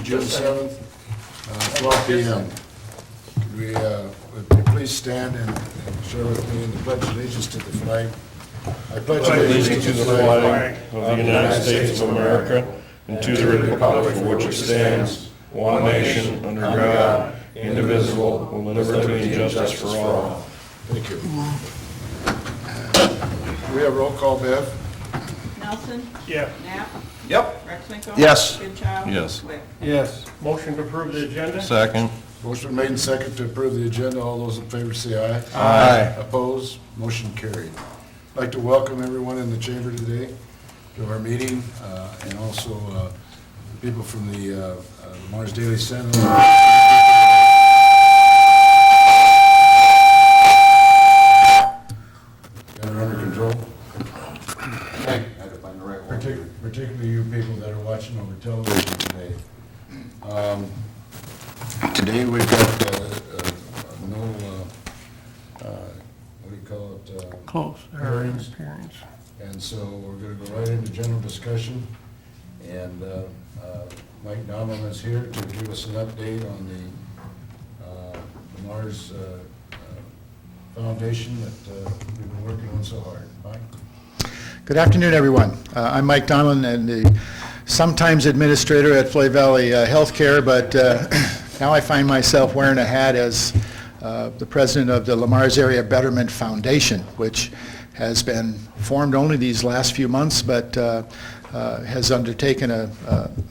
June 7th, 12 p.m. Could we, would you please stand and share with me in the pledge allegiance to the flag? I pledge allegiance to the flag of the United States of America and to the republic for which it stands, one nation, under God, indivisible, with liberty and justice for all. Thank you. We have roll call, Bev? Nelson? Yeah. Knapp? Yep. Rexmico? Yes. Goodchild? Yes. Wick? Yes. Motion to approve the agenda? Second. Motion made and second to approve the agenda. All those in favor say aye. Aye. Opposed? Motion carried. I'd like to welcome everyone in the chamber today to our meeting, and also people from the Mars Daily Sentinel. Got it under control? I had to find the right one. Particularly you people that are watching over television today. Today we've got no, what do you call it? Close. Hearings. And so we're going to go right into general discussion. And Mike Donlin is here to give us an update on the Mars Foundation that we've been working on so hard. Mike? Good afternoon, everyone. I'm Mike Donlin, and the sometimes administrator at Flay Valley Healthcare, but now I find myself wearing a hat as the president of the Lamar's Area Betterment Foundation, which has been formed only these last few months, but has undertaken a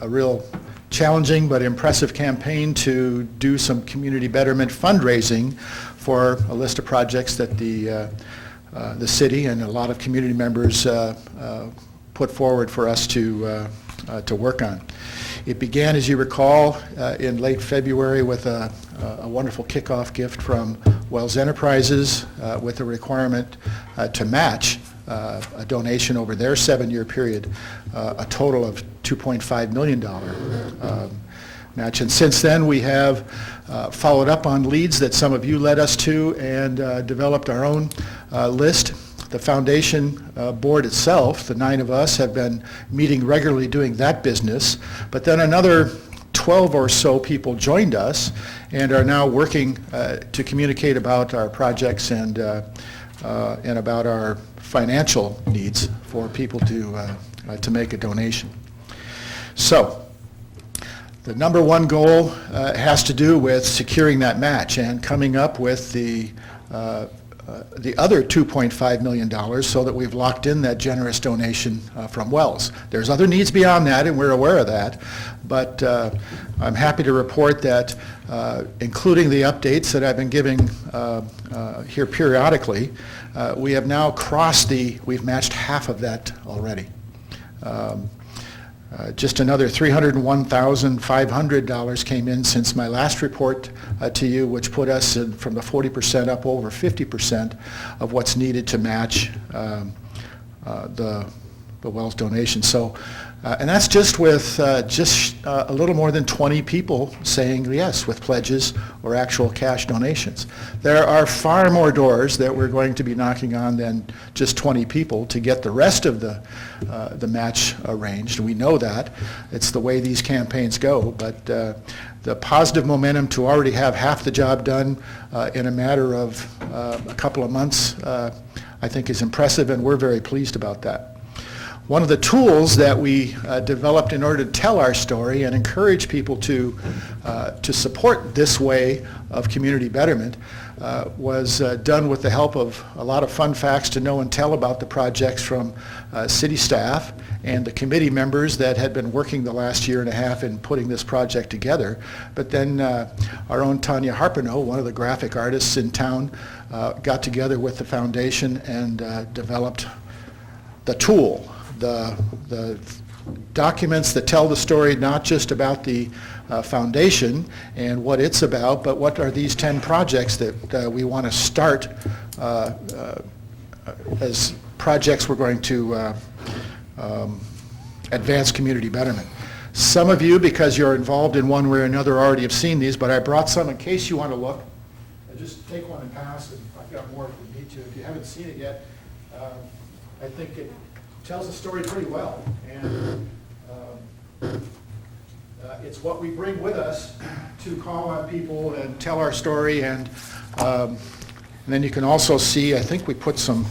real challenging but impressive campaign to do some community betterment fundraising for a list of projects that the city and a lot of community members put forward for us to work on. It began, as you recall, in late February with a wonderful kickoff gift from Wells Enterprises with a requirement to match a donation over their 7-year period, a total of $2.5 million match. And since then, we have followed up on leads that some of you led us to and developed our own list. The foundation board itself, the 9 of us, have been meeting regularly doing that business, but then another 12 or so people joined us and are now working to communicate about our projects and about our financial needs for people to make a donation. So, the number one goal has to do with securing that match and coming up with the other $2.5 million so that we've locked in that generous donation from Wells. There's other needs beyond that, and we're aware of that, but I'm happy to report that including the updates that I've been giving here periodically, we have now crossed we've matched half of that already. Just another $301,500 came in since my last report to you, which put us from the 40% up over 50% of what's needed to match the Wells donation. So, and that's just with a little more than 20 people saying yes with pledges or actual cash donations. There are far more doors that we're going to be knocking on than just 20 people to get the rest of the match arranged. We know that. It's the way these campaigns go, but the positive momentum to already have half the job done in a matter of a couple of months, I think is impressive, and we're very pleased about that. One of the tools that we developed in order to tell our story and encourage people to support this way of community betterment was done with the help of a lot of fun facts to know and tell about the projects from city staff and the committee members that had been working the last year and a half in putting this project together. But then our own Tanya Harpino, one of the graphic artists in town, got together with the foundation and developed the tool, the documents that tell the story not just about the foundation and what it's about, but what are these 10 projects that we want to start as projects we're going to advance community betterment. Some of you, because you're involved in one way or another, already have seen these, but I brought some in case you want to look. Just take one and pass, and I've got more if we need to. If you haven't seen it yet, I think it tells the story pretty well. And It's what we bring with us to call on people and tell our story, and then you can also see, I think we put some,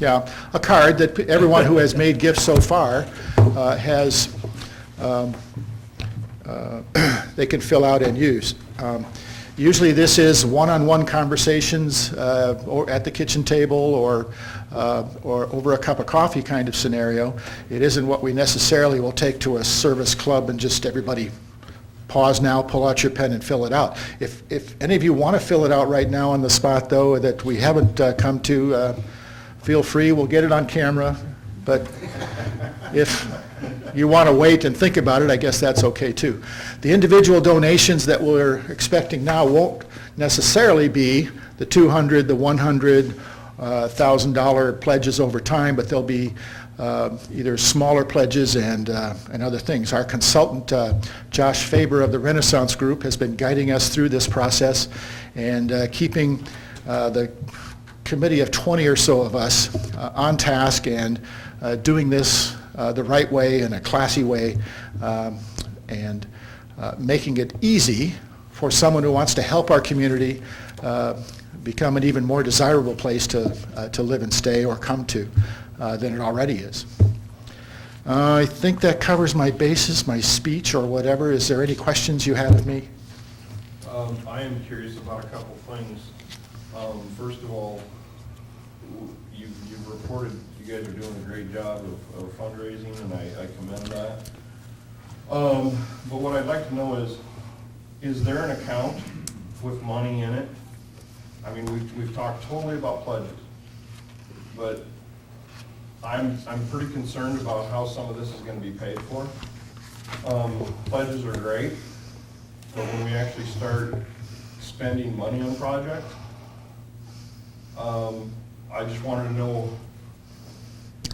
a card that everyone who has made gifts so far has, they can fill out and use. Usually this is one-on-one conversations or at the kitchen table or over a cup of coffee kind of scenario. It isn't what we necessarily will take to a service club and just everybody pause now, pull out your pen and fill it out. If any of you want to fill it out right now on the spot though that we haven't come to, feel free, we'll get it on camera. But if you want to wait and think about it, I guess that's okay too. The individual donations that we're expecting now won't necessarily be the $200, the $100, $1,000 pledges over time, but they'll be either smaller pledges and other things. Our consultant, Josh Faber of the Renaissance Group, has been guiding us through this process and keeping the committee of 20 or so of us on task and doing this the right way, in a classy way, and making it easy for someone who wants to help our community become an even more desirable place to live and stay or come to than it already is. I think that covers my basis, my speech or whatever. Is there any questions you have of me? I am curious about a couple things. First of all, you've reported you guys are doing a great job of fundraising, and I commend that. But what I'd like to know is there an account with money in it? I mean, we've talked totally about pledges, but I'm pretty concerned about how some of this is going to be paid for. Pledges are great, but when we actually start spending money on projects, I just wanted to know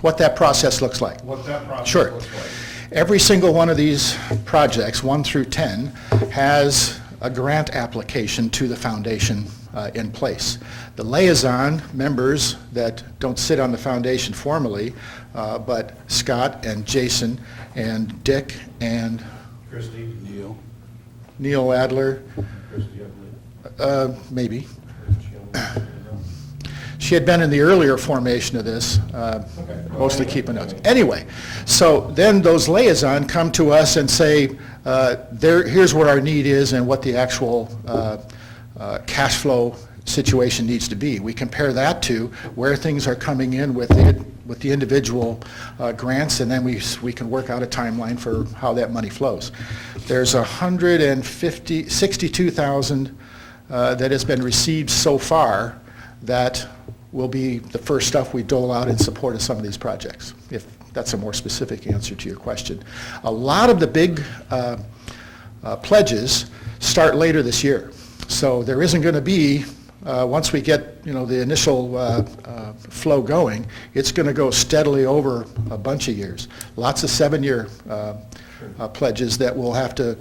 What that process looks like. what that process Sure. looks like. Every single one of these projects, 1 through 10, has a grant application to the foundation in place. The liaison members that don't sit on the foundation formally, but Scott and Jason and Dick and Christie, Neil Adler, Christie, I believe. maybe. She- She had been in the earlier formation of this, mostly keeping notes. Anyway, so then those liaison come to us and say, here's what our need is and what the actual cash flow situation needs to be. We compare that to where things are coming in with the individual grants, and then we can work out a timeline for how that money flows. There's $62,000 that has been received so far that will be the first stuff we dole out in support of some of these projects, if that's a more specific answer to your question. A lot of the big pledges start later this year. So there isn't going to be, once we get the initial flow going, it's going to go steadily over a bunch of years. Lots of 7-year pledges that we'll have to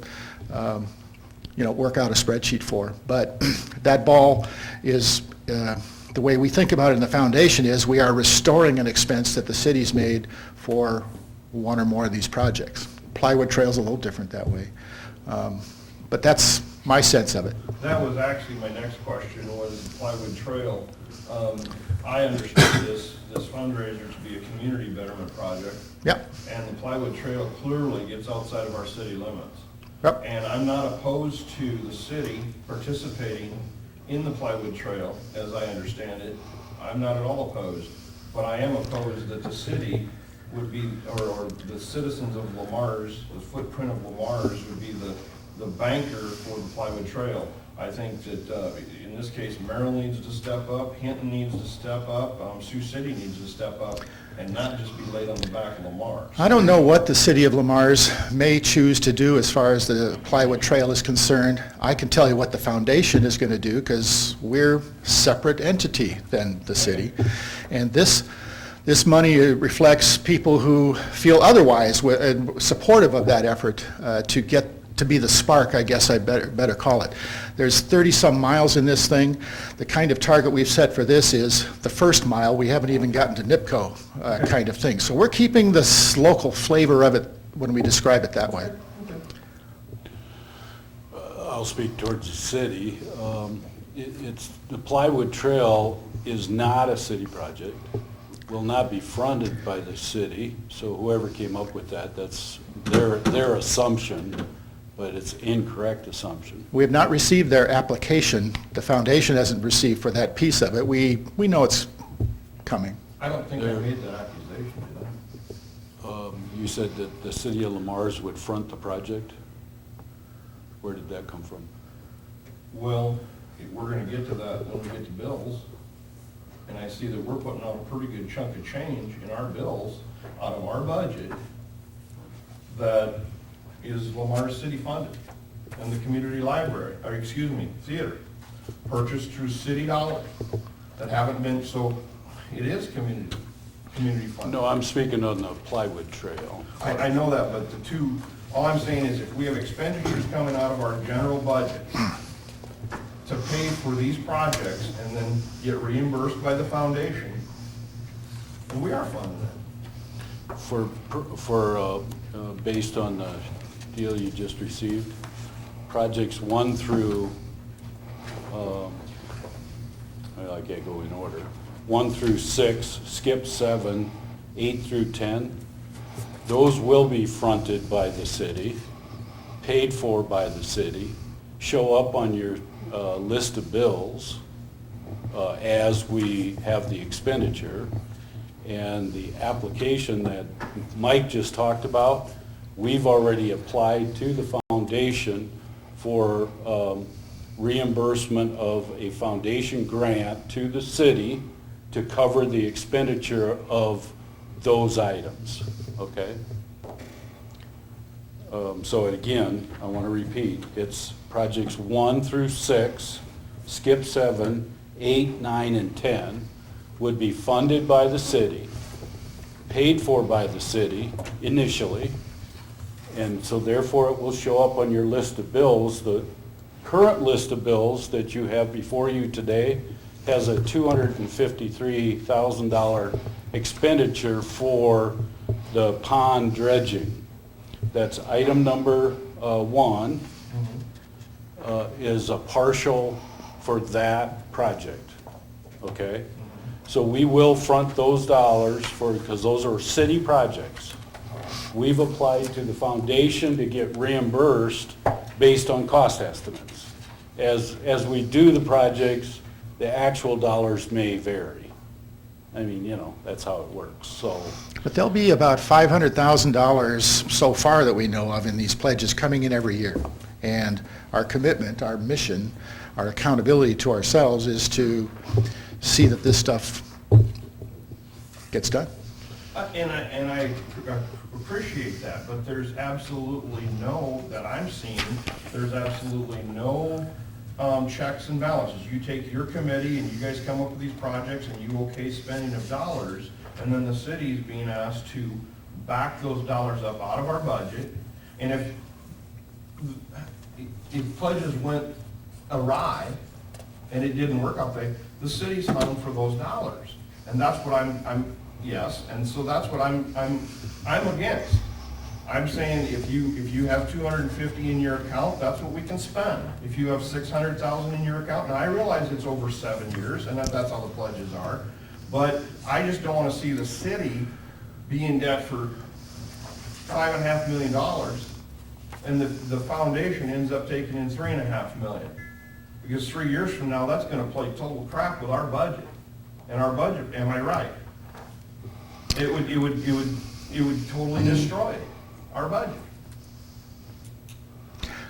work out a spreadsheet for. But that ball is, the way we think about it in the foundation is we are restoring an expense that the city's made for one or more of these projects. Plywood Trail's a little different that way. But that's my sense of it. That was actually my next question, was the Plywood Trail. I understood this fundraiser to be a community betterment project. Yep. And the Plywood Trail clearly gets outside of our city limits. Yep. And I'm not opposed to the city participating in the Plywood Trail, as I understand it. I'm not at all opposed, but I am opposed that the city would be, or the citizens of Lamar's, the footprint of Lamar's would be the banker for the Plywood Trail. I think that in this case, Merrill needs to step up, Hinton needs to step up, Sioux City needs to step up, and not just be laid on the back of Lamar's. I don't know what the city of Lamar's may choose to do as far as the Plywood Trail is concerned. I can tell you what the foundation is going to do because we're a separate entity than the city. And this money reflects people who feel otherwise and supportive of that effort to be the spark, I guess I better call it. There's 30-some miles in this thing. The kind of target we've set for this is the first mile. We haven't even gotten to NIPCO kind of thing. So we're keeping this local flavor of it when we describe it that way. I'll speak towards the city. It's, the Plywood Trail is not a city project, will not be funded by the city, so whoever came up with that, that's their assumption, but it's incorrect assumption. We have not received their application. The foundation hasn't received for that piece of it. We know it's coming. I don't think I made that accusation, did I? You said that the city of Lamar's would front the project? Where did that come from? Well, we're gonna get to that when we get to bills, and I see that we're putting out a pretty good chunk of change in our bills out of our budget that is Lamar City funded, and the community library, or excuse me, theater, purchased through city dollars that haven't been, so it is community funded. No, I'm speaking on the Plywood Trail. I know that, but the two, all I'm saying is if we have expenditures coming out of our general budget to pay for these projects and then get reimbursed by the foundation, then we are funding it. Based on the deal you just received, projects 1 through, well, I can't go in order, 1 through 6, skip 7, 8 through 10, those will be fronted by the city, paid for by the city, show up on your list of bills as we have the expenditure. And the application that Mike just talked about, we've already applied to the foundation for reimbursement of a foundation grant to the city to cover the expenditure of those items, okay? So again, I want to repeat, it's projects 1 through 6, skip 7, 8, 9, and 10 would be funded by the city, paid for by the city initially, and so therefore it will show up on your list of bills. The current list of bills that you have before you today has a $253,000 expenditure for the pond dredging. That's item number 1, is a partial for that project, okay? So we will front those dollars because those are city projects. We've applied to the foundation to get reimbursed based on cost estimates. As we do the projects, the actual dollars may vary. I mean, you know, that's how it works, so. But there'll be about $500,000 so far that we know of in these pledges coming in every year. And our commitment, our mission, our accountability to ourselves is to see that this stuff gets done. And I appreciate that, but there's absolutely no, that I'm seeing, there's absolutely no checks and balances. You take your committee and you guys come up with these projects and you okay spending of dollars, and then the city's being asked to back those dollars up out of our budget. And if pledges went awry and it didn't work out, the city's hung for those dollars. And that's what yes, and so that's what I'm against. I'm saying if you have 250 in your account, that's what we can spend. If you have 600,000 in your account, and I realize it's over 7 years, and that's how the pledges are, but I just don't want to see the city be in debt for $5.5 million, and the foundation ends up taking in $3.5 million. Because 3 years from now, that's going to play total crap with our budget. And our budget, am I right? It would totally destroy our budget.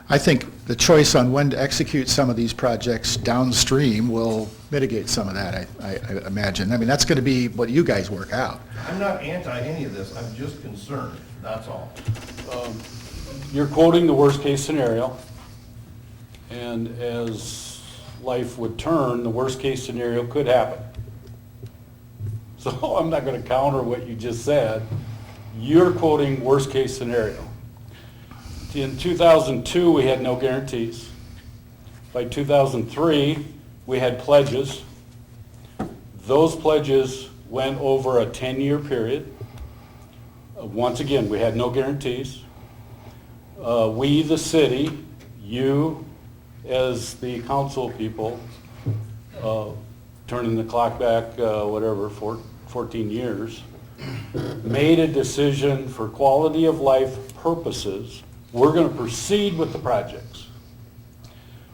I think the choice on when to execute some of these projects downstream will mitigate some of that, I imagine. I mean, that's going to be what you guys work out. I'm not anti any of this, I'm just concerned, that's all. You're quoting the worst-case scenario, and as life would turn, the worst-case scenario could happen. So I'm not going to counter what you just said. You're quoting worst-case scenario. In 2002, we had no guarantees. By 2003, we had pledges. Those pledges went over a 10-year period. Once again, we had no guarantees. We, the city, you as the council people, turning the clock back, 14 years, made a decision for quality of life purposes. We're going to proceed with the projects.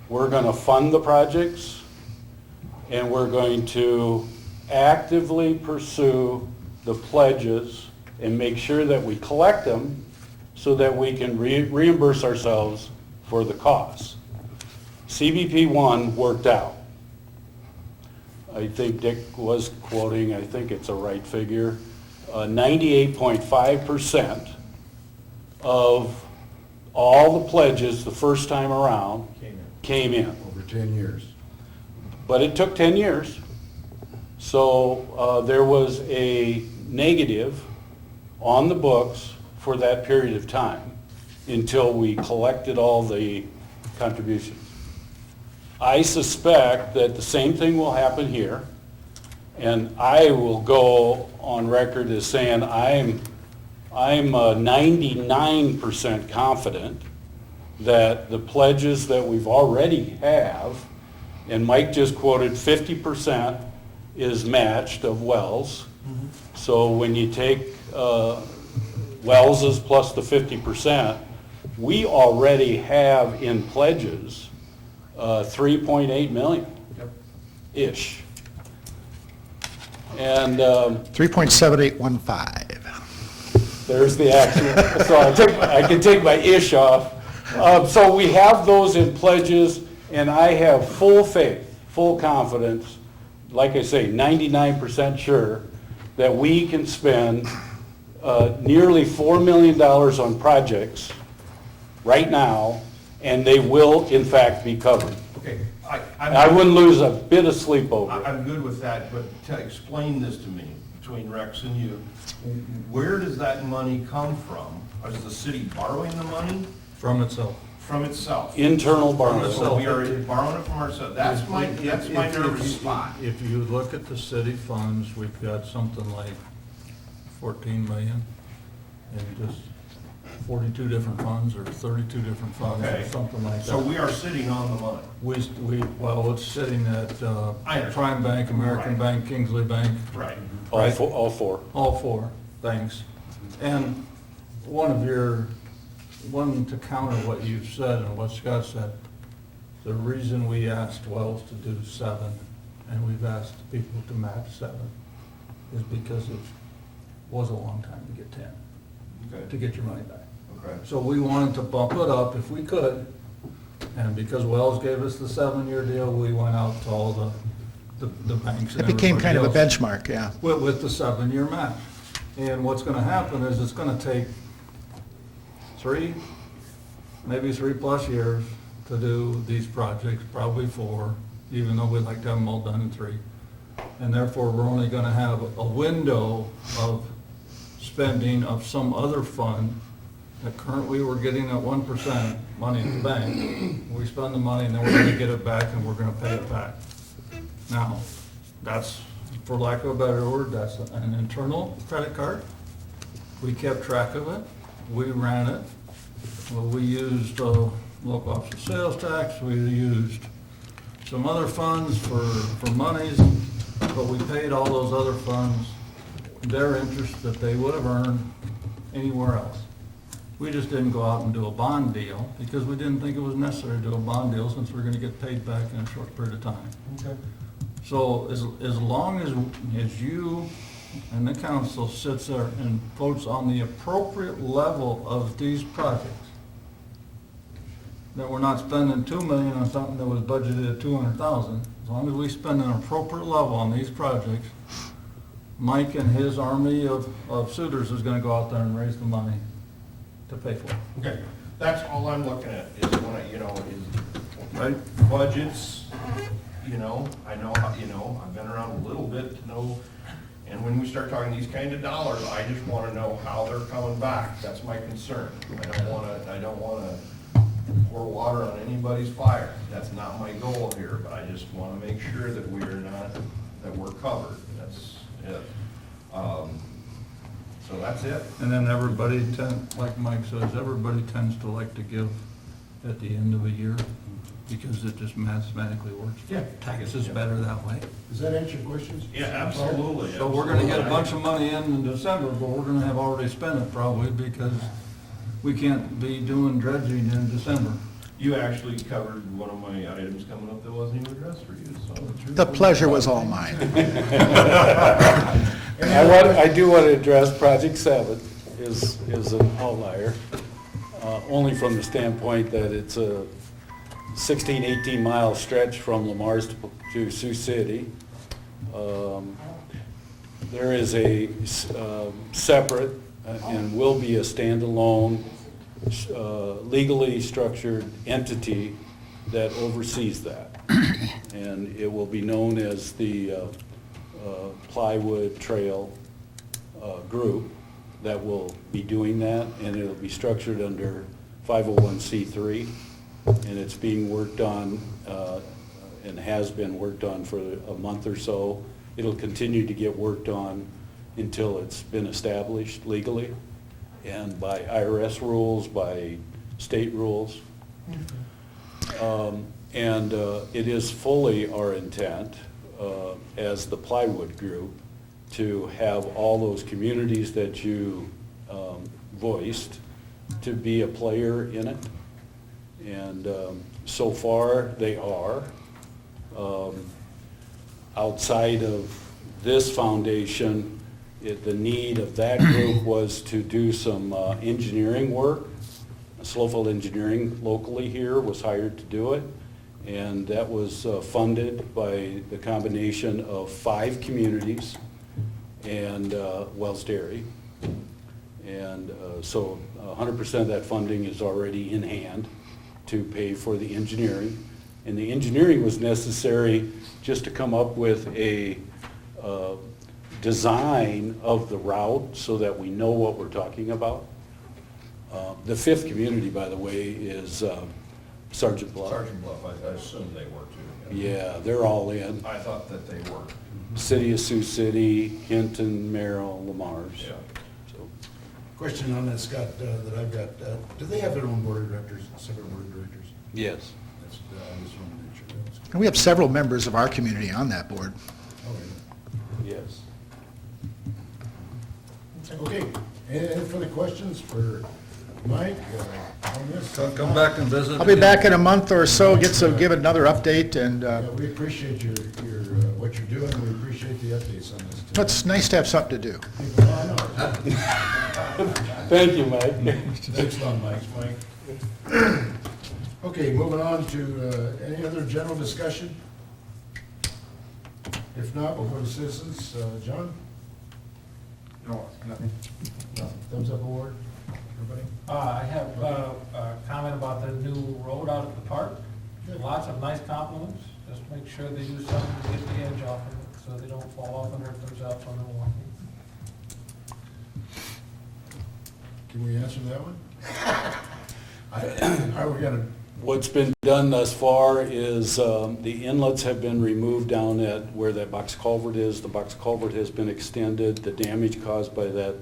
We're going to fund the projects, and we're going to actively pursue the pledges and make sure that we collect them so that we can reimburse ourselves for the costs. CBP 1 worked out. I think Dick was quoting, I think it's a right figure, 98.5% of all the pledges the first time around came in. Over 10 years. But it took 10 years. So there was a negative on the books for that period of time until we collected all the contributions. I suspect that the same thing will happen here, and I will go on record as saying I'm 99% confident that the pledges that we've already have, and Mike just quoted 50% is matched of Wells. So when you take Wells's plus the 50%, we already have in pledges 3.8 million-ish. And 3.7815. there's the actual, so I can take my ish off. So we have those in pledges, and I have full faith, full confidence, like I say, 99% sure that we can spend nearly $4 million on projects right now, and they will in fact be covered. Okay, I wouldn't lose a bit of sleep over it. I'm good with that, but explain this to me, between Rex and you. Where does that money come from? Is the city borrowing the money? From itself. From itself? Internal borrowing. So we are borrowing it from ourselves. That's my nervous spot. If you look at the city funds, we've got something like 14 million in just 42 different funds or 32 different funds or Okay. something like that. So we are sitting on the money. Well, it's sitting at I understand. Prime Bank, American Right. Bank, Kingsley Bank, Right. All four. all four, thanks. And one to counter what you've said and what Scott said, the reason we asked Wells to do 7 and we've asked people to match 7 is because it was a long time to get 10, to Okay. get your money back. Okay. So we wanted to bump it up if we could, and because Wells gave us the 7-year deal, we went out to all the banks and It became kind of a everybody else benchmark, yeah. with the 7-year match. And what's gonna happen is it's gonna take 3, maybe 3+ years to do these projects, probably 4, even though we'd like to have them all done in 3. And therefore, we're only gonna have a window of spending of some other fund that currently we're getting at 1% money in the bank. We spend the money and then we're gonna get it back and we're gonna pay it back. Now, that's, for lack of a better word, that's an internal credit card. We kept track of it, we ran it. Well, we used local office of sales tax, we used some other funds for monies, but we paid all those other funds their interest that they would have earned anywhere else. We just didn't go out and do a bond deal because we didn't think it was necessary to do a bond deal since we're gonna get paid back in a short period of time. Okay. So as long as you and the council sits there and votes on the appropriate level of these projects, that we're not spending 2 million on something that was budgeted at 200,000, as long as we spend an appropriate level on these projects, Mike and his army of suitors is gonna go out there and raise the money to pay for it. Okay, that's all I'm looking at, is when I, Right. budgets, I know, I've been around a little bit to know, and when we start talking these kind of dollars, I just wanna know how they're coming back, that's my concern. I don't wanna pour water on anybody's fire, that's not my goal here, but I just wanna make sure that that we're covered, that's it. So So that's it. And then everybody like Mike says, everybody tends to like to give at the end of a year because it just mathematically works. Yeah. Tax is better that way. Does that answer your questions? Yeah, absolutely. So we're gonna get a bunch of money in December, but we're gonna have already spent it probably because we can't be doing dredging in December. You actually covered one of my items coming up that wasn't even addressed for you, so. The pleasure was all mine. I do want to address Project 7 is an outlier, only from the standpoint that it's a 16, 18-mile stretch from Lamar's to Sioux City. There is a separate and will be a standalone legally structured entity that oversees that. And it will be known as the Plywood Trail group that will be doing that, and it'll be structured under 501c3, and it's being worked on and has been worked on for a month or so. It'll continue to get worked on until it's been established legally and by IRS rules, by state rules. And it is fully our intent as the Plywood Group to have all those communities that you voiced to be a player in it. And so far, they are. Outside of this foundation, the need of that group was to do some engineering work. Slowfield Engineering locally here was hired to do it, and that was funded by the combination of 5 communities and Wells Dairy. And so 100% of that funding is already in hand to pay for the engineering. And the engineering was necessary just to come up with a design of the route so that we know what we're talking about. The 5th community, by the way, is Sergeant Bluff. Sergeant Bluff, I assumed they were too. Yeah, they're all in. I thought that they were. City of Sioux City, Hinton, Merrill, Lamar's. Yeah. So, Question on that, Scott, that I've got, do they have their own board of directors, separate board of directors? yes. That's, I just wanted to make sure that was. And we have several members of our community on that board. Oh, Yes. yeah. Okay, any further questions for Mike on this? Come back and visit. I'll be back in a month or so, give another update, and Yeah, we appreciate your what you're doing, we appreciate the updates on this. too. it's nice to have something to do. Well, I know. Thank you, Mike. Thanks a lot, Mike. Okay, moving on to any other general discussion? If not, we'll go to citizens. John? No, nothing. Nothing. Thumbs up award? Everybody? I have a comment about the new road out at the park. Good. Lots of nice compliments. Just make sure they do something to get the edge off of it, so they don't fall off and hurt themselves when they're walking. Can we answer that one? Are we gonna, What's been done thus far is the inlets have been removed down at where that box culvert is. The box culvert has been extended. The damage caused by that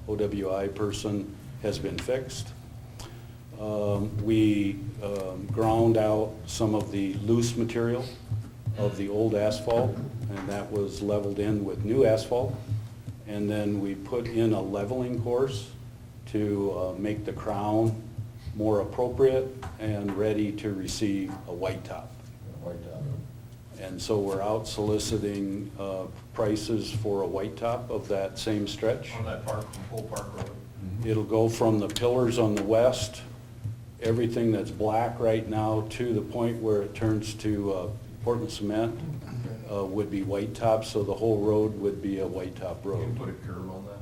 OWI person has been fixed. We ground out some of the loose material of the old asphalt, and that was leveled in with new asphalt. And then we put in a leveling course to make the crown more appropriate and ready to receive a white top. white top? And so we're out soliciting prices for a white top of that same stretch. On that park, Pole Park Road. It'll go from the pillars on the west, everything that's black right now, to the point where it turns to Portland cement would be white top, so the whole road would be a white top Can you road. put a curb on that?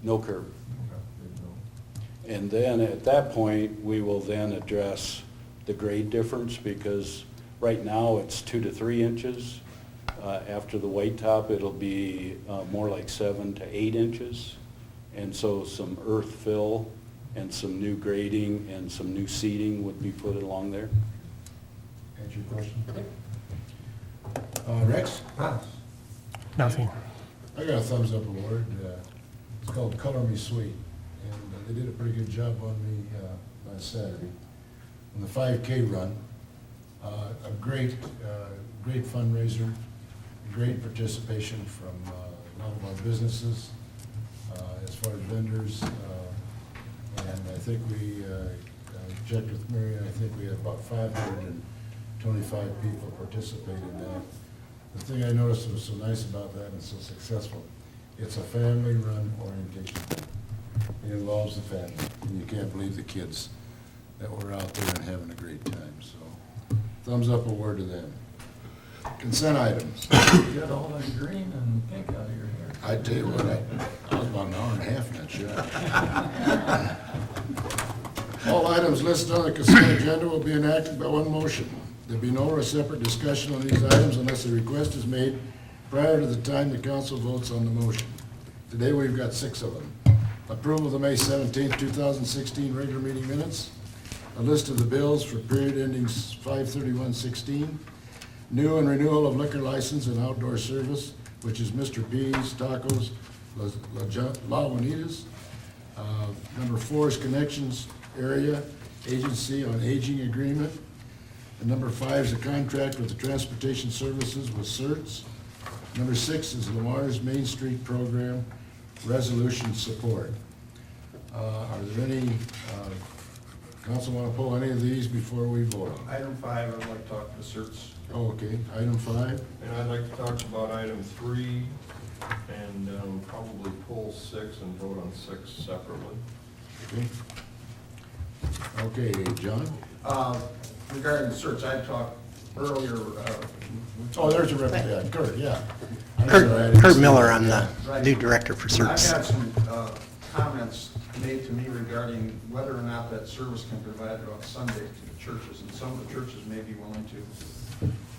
No curb. Okay, good to know. And then at that point, we will then address the grade difference, because right now it's 2 to 3 inches. After the white top, it'll be more like 7 to 8 inches. And so some earth fill and some new grading and some new seeding would be put along there. Answer your question? Rex? Nothing. I got a thumbs up award. It's called Color Me Sweet, and they did a pretty good job on me last Saturday. On the 5K run, a great fundraiser, great participation from a lot of our businesses, as far as vendors, and I think we checked with Mary, I think we had about 525 people participate in that. The thing I noticed that was so nice about that and so successful, it's a family-run orientation. It involves the family, and you can't believe the kids that were out there and having a great time, so thumbs up award to them. Consent items. You got all that green and pink out of your hair. I tell you what, I was about an hour and a half in that shot. All items listed on the consent agenda will be enacted by one motion. There'll be no separate discussion on these items unless a request is made prior to the time the council votes on the motion. Today, we've got 6 of them. Approval of the May 17th, 2016 regular meeting minutes, a list of the bills for period ending 5/31/16, new and renewal of liquor license and outdoor service, which is Mr. P's Tacos La Juanitas. Number 4 is Connections Area Agency on Aging Agreement. And number 5 is a contract with the Transportation Services with CERTS. Number 6 is Lamar's Main Street Program Resolution Support. Are there any, council want to pull any of these before we vote? Item 5, I'd like to talk to the certs, Oh, okay, item 5. and I'd like to talk about item 3, and probably pull 6 and vote on 6 separately. Okay. Okay, John? Regarding the certs, I talked earlier, Oh, there's a representative, Kurt, yeah. I'm sorry, I didn't Kurt see Miller, that. I'm the new director for I've had CERTS. some comments made to me regarding whether or not that service can be provided on Sunday to the churches, and some of the churches may be willing to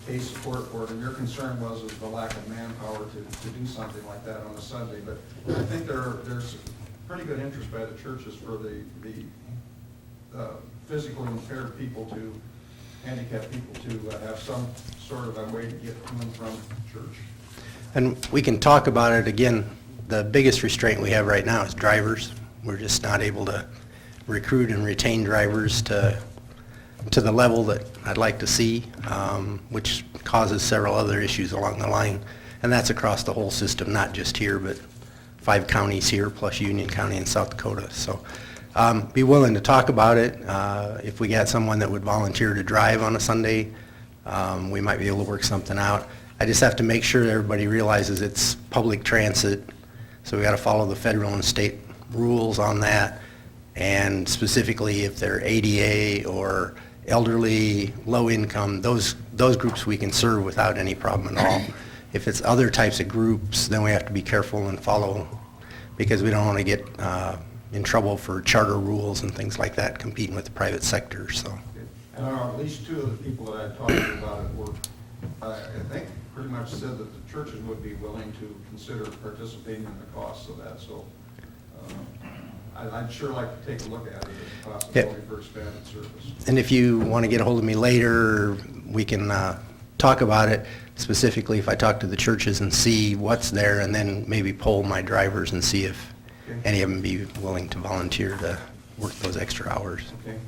pay support for it, and your concern was the lack of manpower to do something like that on a Sunday, but I think there's pretty good interest by the churches for the physically impaired people handicapped people to have some sort of a way to get to and from church. And we can talk about it again. The biggest restraint we have right now is drivers. We're just not able to recruit and retain drivers to the level that I'd like to see, which causes several other issues along the line. And that's across the whole system, not just here, but 5 counties here, plus Union County and South Dakota. So be willing to talk about it. If we got someone that would volunteer to drive on a Sunday, we might be able to work something out. I just have to make sure that everybody realizes it's public transit, so we got to follow the federal and state rules on that. And specifically, if they're ADA or elderly, low income, those groups we can serve without any problem at all. If it's other types of groups, then we have to be careful and follow, because we don't want to get in trouble for charter rules and things like that, competing with the private sector, so. And at least 2 of the people that I talked to about it were, I think, pretty much said that the churches would be willing to consider participating in the costs of that, so I'd sure like to take a look at it as a possibility for expanded service. And if you want to get a hold of me later, we can talk about it. Specifically, if I talk to the churches and see what's there, and then maybe poll my drivers and see if any of them be willing to volunteer to work those extra hours. Okay.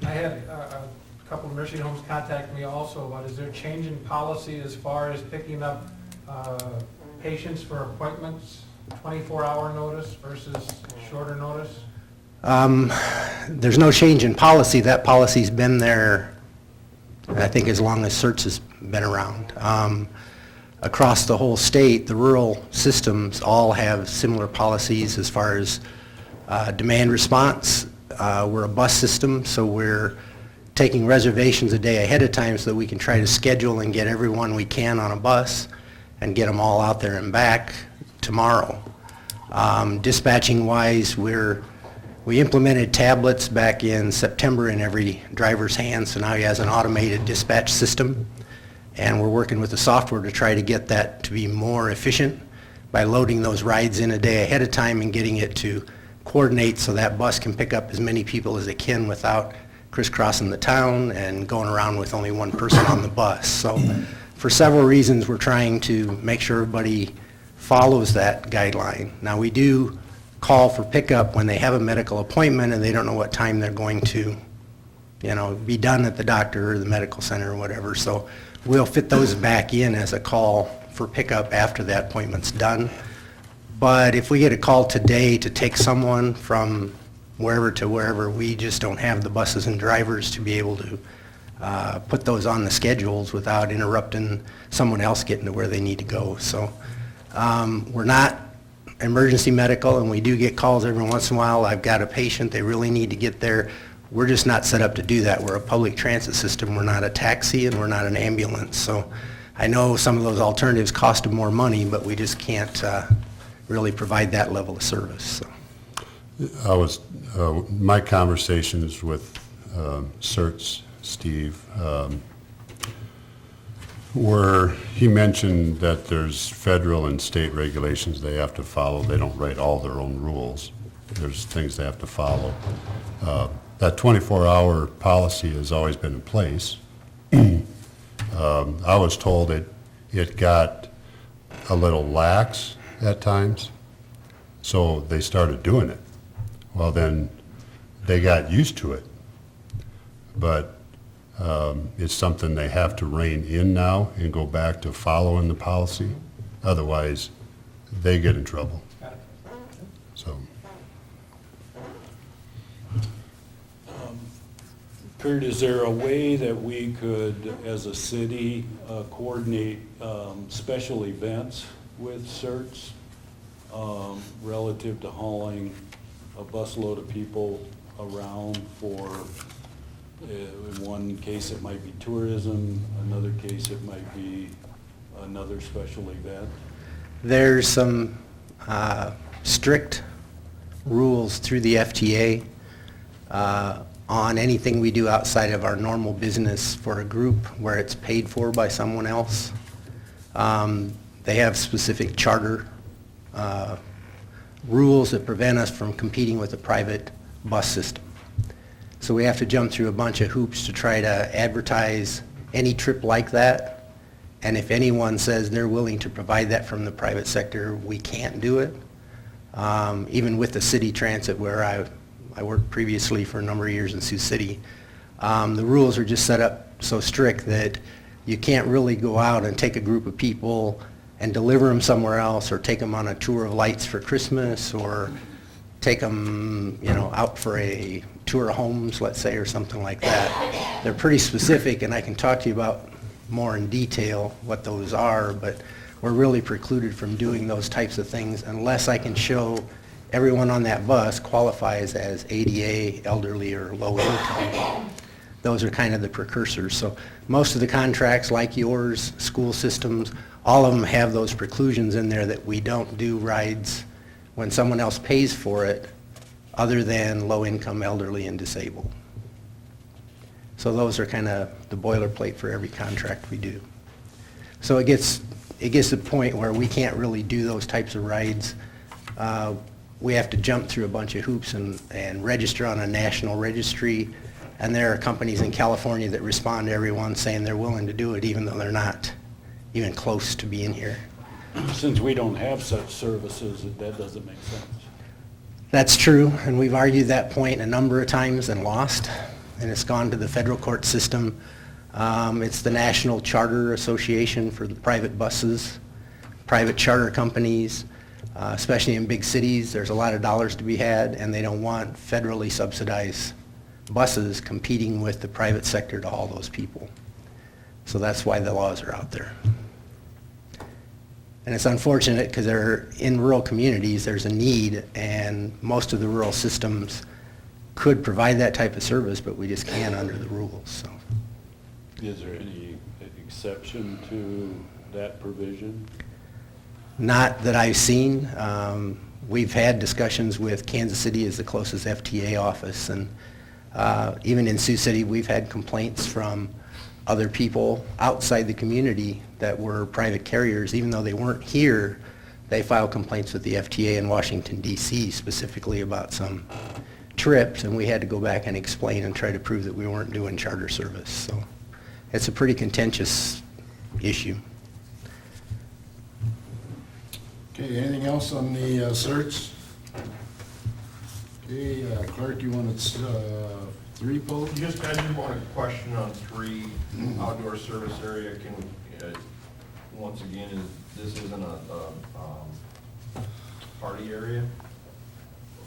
I had a couple of nursing homes contact me also about, is there a change in policy as far as picking up patients for appointments, 24-hour notice versus shorter notice? There's no change in policy. That policy's been there, I think, as long as CERTS has been around. Across the whole state, the rural systems all have similar policies as far as demand response. We're a bus system, so we're taking reservations a day ahead of time so that we can try to schedule and get everyone we can on a bus and get them all out there and back tomorrow. Dispatching-wise, we implemented tablets back in September in every driver's hand, so now he has an automated dispatch system, and we're working with the software to try to get that to be more efficient by loading those rides in a day ahead of time and getting it to coordinate so that bus can pick up as many people as it can without crisscrossing the town and going around with only one person on the bus. So for several reasons, we're trying to make sure everybody follows that guideline. Now, we do call for pickup when they have a medical appointment and they don't know what time they're going to, be done at the doctor or the medical center or whatever. So we'll fit those back in as a call for pickup after that appointment's done. But if we get a call today to take someone from wherever to wherever, we just don't have the buses and drivers to be able to put those on the schedules without interrupting someone else getting to where they need to go. So we're not emergency medical, and we do get calls every once in a while. I've got a patient, they really need to get there. We're just not set up to do that. We're a public transit system. We're not a taxi, and we're not an ambulance. So I know some of those alternatives cost them more money, but we just can't really provide that level of service. So. My conversations with CERTS, Steve, where he mentioned that there's federal and state regulations they have to follow. They don't write all their own rules. There's things they have to follow. That 24-hour policy has always been in place. I was told it got a little lax at times, so they started doing it. Well, then they got used to it. But it's something they have to rein in now and go back to following the policy. Otherwise, they get in trouble. So. Kurt, is there a way that we could, as a city, coordinate special events with CERTS relative to hauling a busload of people around for, in one case it might be tourism, another case it might be another special event? There's some strict rules through the FTA on anything we do outside of our normal business for a group where it's paid for by someone else. They have specific charter rules that prevent us from competing with a private bus system. So we have to jump through a bunch of hoops to try to advertise any trip like that. And if anyone says they're willing to provide that from the private sector, we can't do it. Even with the city transit where I worked previously for a number of years in Sioux City, the rules are just set up so strict that you can't really go out and take a group of people and deliver them somewhere else, or take them on a tour of lights for Christmas, or take them, out for a tour of homes, let's say, or something like that. They're pretty specific, and I can talk to you about more in detail what those are, but we're really precluded from doing those types of things unless I can show everyone on that bus qualifies as ADA, elderly, or low income. Those are kind of the precursors. So most of the contracts, like yours, school systems, all of them have those preclusions in there that we don't do rides when someone else pays for it other than low income, elderly, and disabled. So those are kind of the boilerplate for every contract we do. So it gets to the point where we can't really do those types of rides. We have to jump through a bunch of hoops and register on a national registry. And there are companies in California that respond to everyone saying they're willing to do it even though they're not even close to being here. Since we don't have such services, that doesn't make sense. That's true, and we've argued that point a number of times and lost, and it's gone to the federal court system. It's the National Charter Association for the private buses, private charter companies, especially in big cities. There's a lot of dollars to be had, and they don't want federally subsidized buses competing with the private sector to haul those people. So that's why the laws are out there. And it's unfortunate because in rural communities, there's a need, and most of the rural systems could provide that type of service, but we just can't under the rules. So. Is there any exception to that provision? Not that I've seen. We've had discussions with Kansas City as the closest FTA office, and even in Sioux City, we've had complaints from other people outside the community that were private carriers. Even though they weren't here, they filed complaints with the FTA in Washington, D.C. specifically about some trips, and we had to go back and explain and try to prove that we weren't doing charter service. So it's a pretty contentious issue. Okay, anything else on the search? Okay, Clerk, you wanted 3 pulled? I just want a question on 3, outdoor service area. Can, once again, this isn't a party area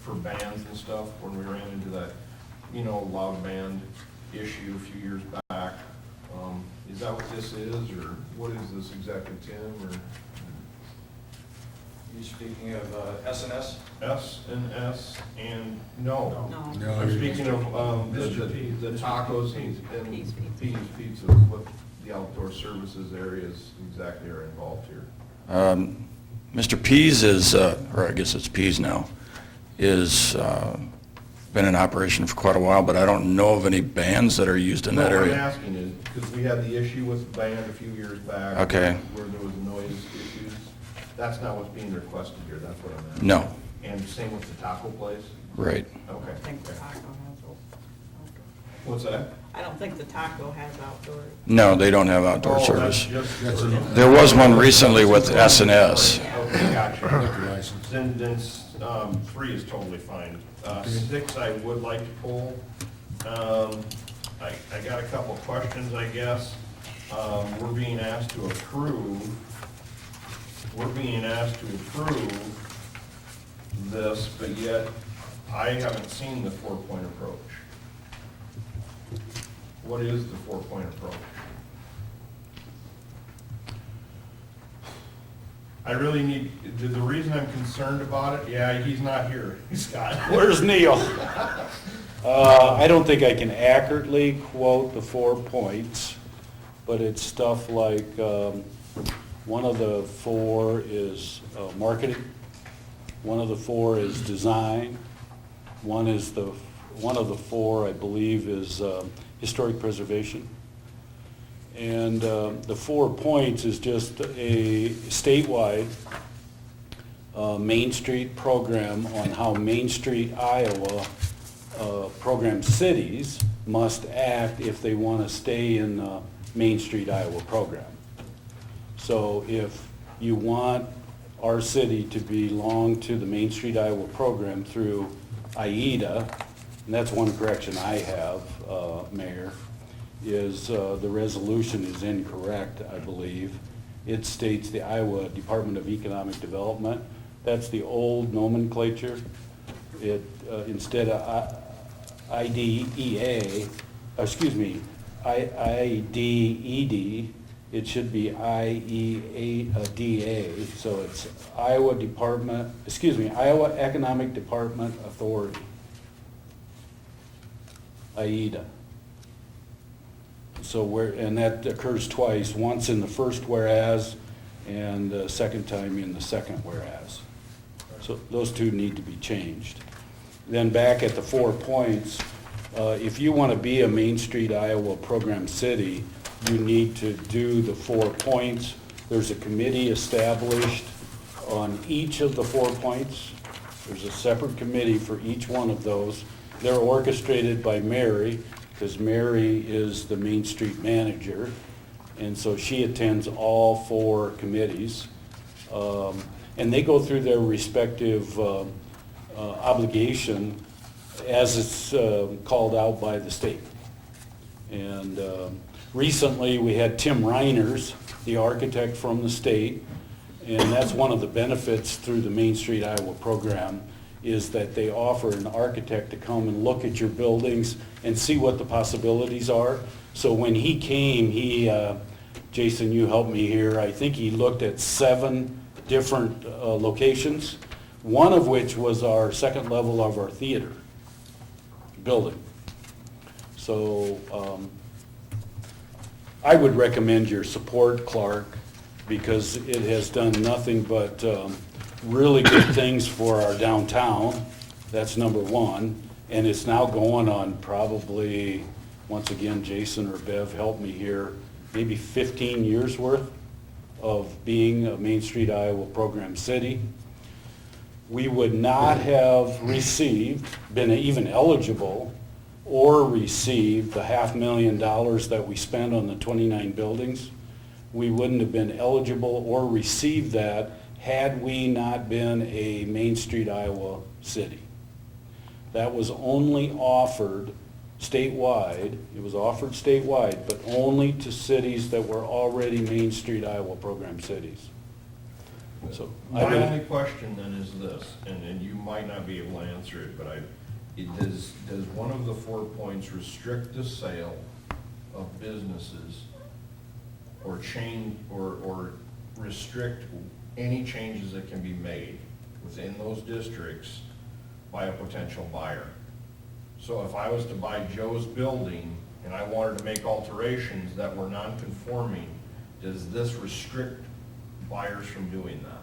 for bands and stuff, when we ran into that, loud band issue a few years back. Is that what this is, or what is this exactly, Tim, or? You speaking of S&S? S&S and, no. No, I'm you're- speaking of, Mr. P. the tacos Pete's and Pizza. Pete's Pizza, what the outdoor services areas exactly are involved here. Mr. Pease is, or I guess it's Pease now, is been in operation for quite a while, but I don't know of any bands that are used in that No, area. what I'm asking is, because we had the issue with the band a few years back. Okay. Where there was noise issues. That's not what's being requested here, that's what I'm asking. No, And same with the taco place? right. Okay. I think the taco has What's that? I don't think the taco has outdoors. No, they don't have outdoor Oh, service. That's just. There was one recently with S&S. Okay, gotcha. Liquor license. Then 3 is totally fine. 6 I would like to pull. I got a couple of questions, I guess. We're being asked to approve this, but yet I haven't seen the 4-point approach. What is the 4-point approach? I really need, the reason I'm concerned about it, yeah, he's not here, Scott. Where's Neil? I don't think I can accurately quote the 4 points, but it's stuff like, one of the 4 is marketing, one of the 4 is design, one of the 4, I believe, is historic preservation. And the 4 points is just a statewide Main Street program on how Main Street, Iowa program cities must act if they want to stay in the Main Street, Iowa program. So if you want our city to belong to the Main Street, Iowa program through IEDA, and that's one correction I have, Mayor, is the resolution is incorrect, I believe. It states the Iowa Department of Economic Development. That's the old nomenclature. It, instead of IDEA, IDED, it should be IEDA. So it's Iowa Economic Department Authority, IEDA. So and that occurs twice, once in the first whereas and the second time in the second whereas. So those 2 need to be changed. Then back at the 4 points, if you want to be a Main Street, Iowa program city, you need to do the 4 points. There's a committee established on each of the 4 points. There's a separate committee for each one of those. They're orchestrated by Mary, because Mary is the Main Street manager, and so she attends all 4 committees. And they go through their respective obligation as it's called out by the state. And recently, we had Tim Reiners, the architect from the state, and that's one of the benefits through the Main Street, Iowa program, is that they offer an architect to come and look at your buildings and see what the possibilities are. So when he came, Jason, you helped me here, I think he looked at 7 different locations, one of which was our second level of our theater building. So I would recommend your support, Clark, because it has done nothing but really good things for our downtown. That's number 1. And it's now going on probably, once again, Jason or Bev, help me here, maybe 15 years worth of being a Main Street, Iowa program city. We would not have been even eligible or received the $500,000 that we spent on the 29 buildings. We wouldn't have been eligible or received that had we not been a Main Street, Iowa city. That was only offered statewide, it was offered statewide, but only to cities that were already Main Street, Iowa program cities. So, My only question then is this, and you might not be able to answer it, but does one of the 4 points restrict the sale of businesses or change, or restrict any changes that can be made within those districts by a potential buyer? So if I was to buy Joe's building and I wanted to make alterations that were non-conforming, does this restrict buyers from doing that?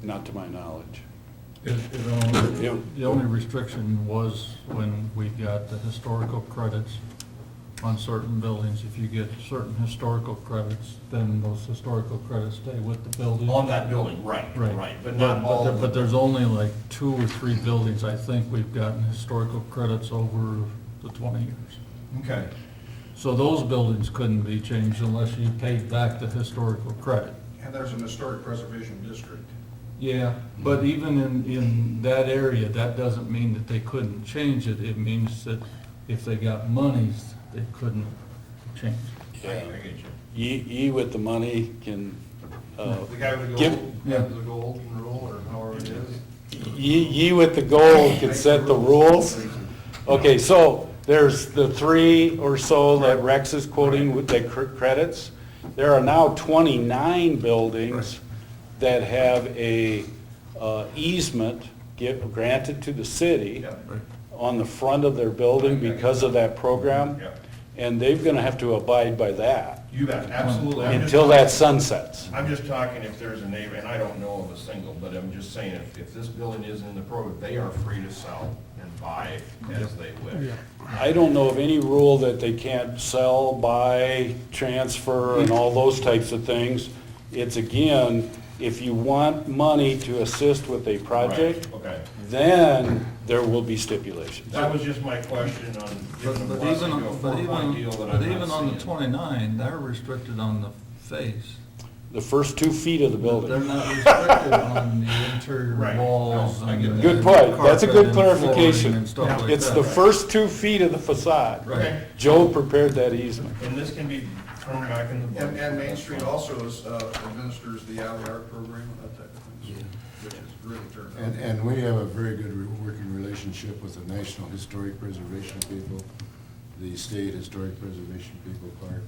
not to my knowledge. The only restriction was when we got the historical credits on certain buildings. If you get certain historical credits, then those historical credits stay with the building. On that building, right, but not all of But them. there's only like 2 or 3 buildings, I think, we've gotten historical credits over the 20 years. Okay. So those buildings couldn't be changed unless you paid back the historical credit. And there's an historic preservation district. Yeah, but even in that area, that doesn't mean that they couldn't change it. It means that if they got monies, they couldn't change it. I get you. Ye with the money can, The guy with the give- gold, the golden rule, or however it is. ye with the gold can set the rules. Okay, so there's the 3 or so that Rex is quoting with the credits. There are now 29 buildings that have a easement granted to the city Yeah. on the front of their building because of that program. Yeah. And they're gonna have to abide by that You bet, absolutely. I'm just until that talking- sunsets. I'm just talking if there's a neighbor, and I don't know of a single, but I'm just saying, if this building isn't in the program, they are free to sell and buy as they wish. I don't know of any rule that they can't sell, buy, transfer, and all those types of things. It's again, if you want money to assist with a project, Right, okay. then there will be stipulations. That was just my question on giving the blessing to a 4-point deal that But I'm even not on the seeing. 29, they're restricted on the face. The first 2 feet of the They're building. not restricted on the interior Right. walls. No, I get and that. Good point. That's a good carpet and flooring clarification. and stuff like It's that. the first 2 feet of the facade. Okay. Joe prepared that easement. And this can be turned back in the book. And Main Street also administers the alley art program and that type of thing, which is really turned out. And we have a very good working relationship with the National Historic Preservation people, the State Historic Preservation people, Clark.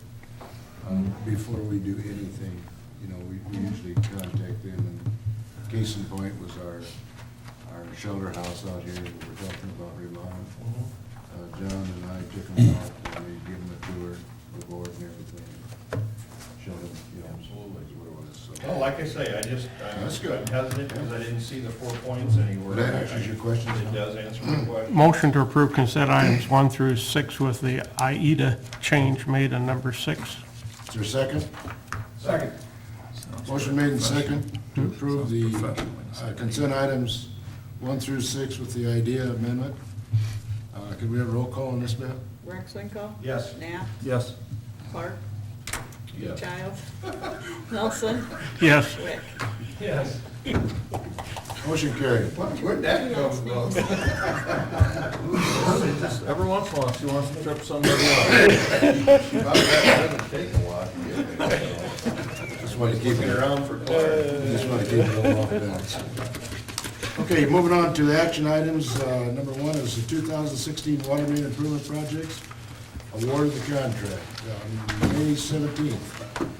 Before we do anything, you know, we usually contact them, and case in point was our shelter house out here that we're talking about remodeling. John and I took them out, and we gave them a tour, the board and everything, showed them, you know, absolutely what it was, so. Well, like I say, That's good. I'm hesitant because I didn't see the 4 points anywhere. That answers your question? It does answer my question. Motion to approve consent items 1 through 6 with the AIDA change made on number 6. Is there a second? Second. Motion made and second to approve the consent items 1 through 6 with the idea amendment. Could we have a roll call on this, ma'am? Rexlinko? Yes. Knapp? Yes. Clark? Yes. Childs? Nelson? Yes. Wick? Yes. Motion carried. Where'd that come from? Every once in a while, she wants to trip somebody up. Doesn't take a lot. Just want to keep Looking it around for Clark. Just want to keep it all off balance. Okay, moving on to the action items. Number 1 is the 2016 water main improvement projects. Award of the contract. On May 17th,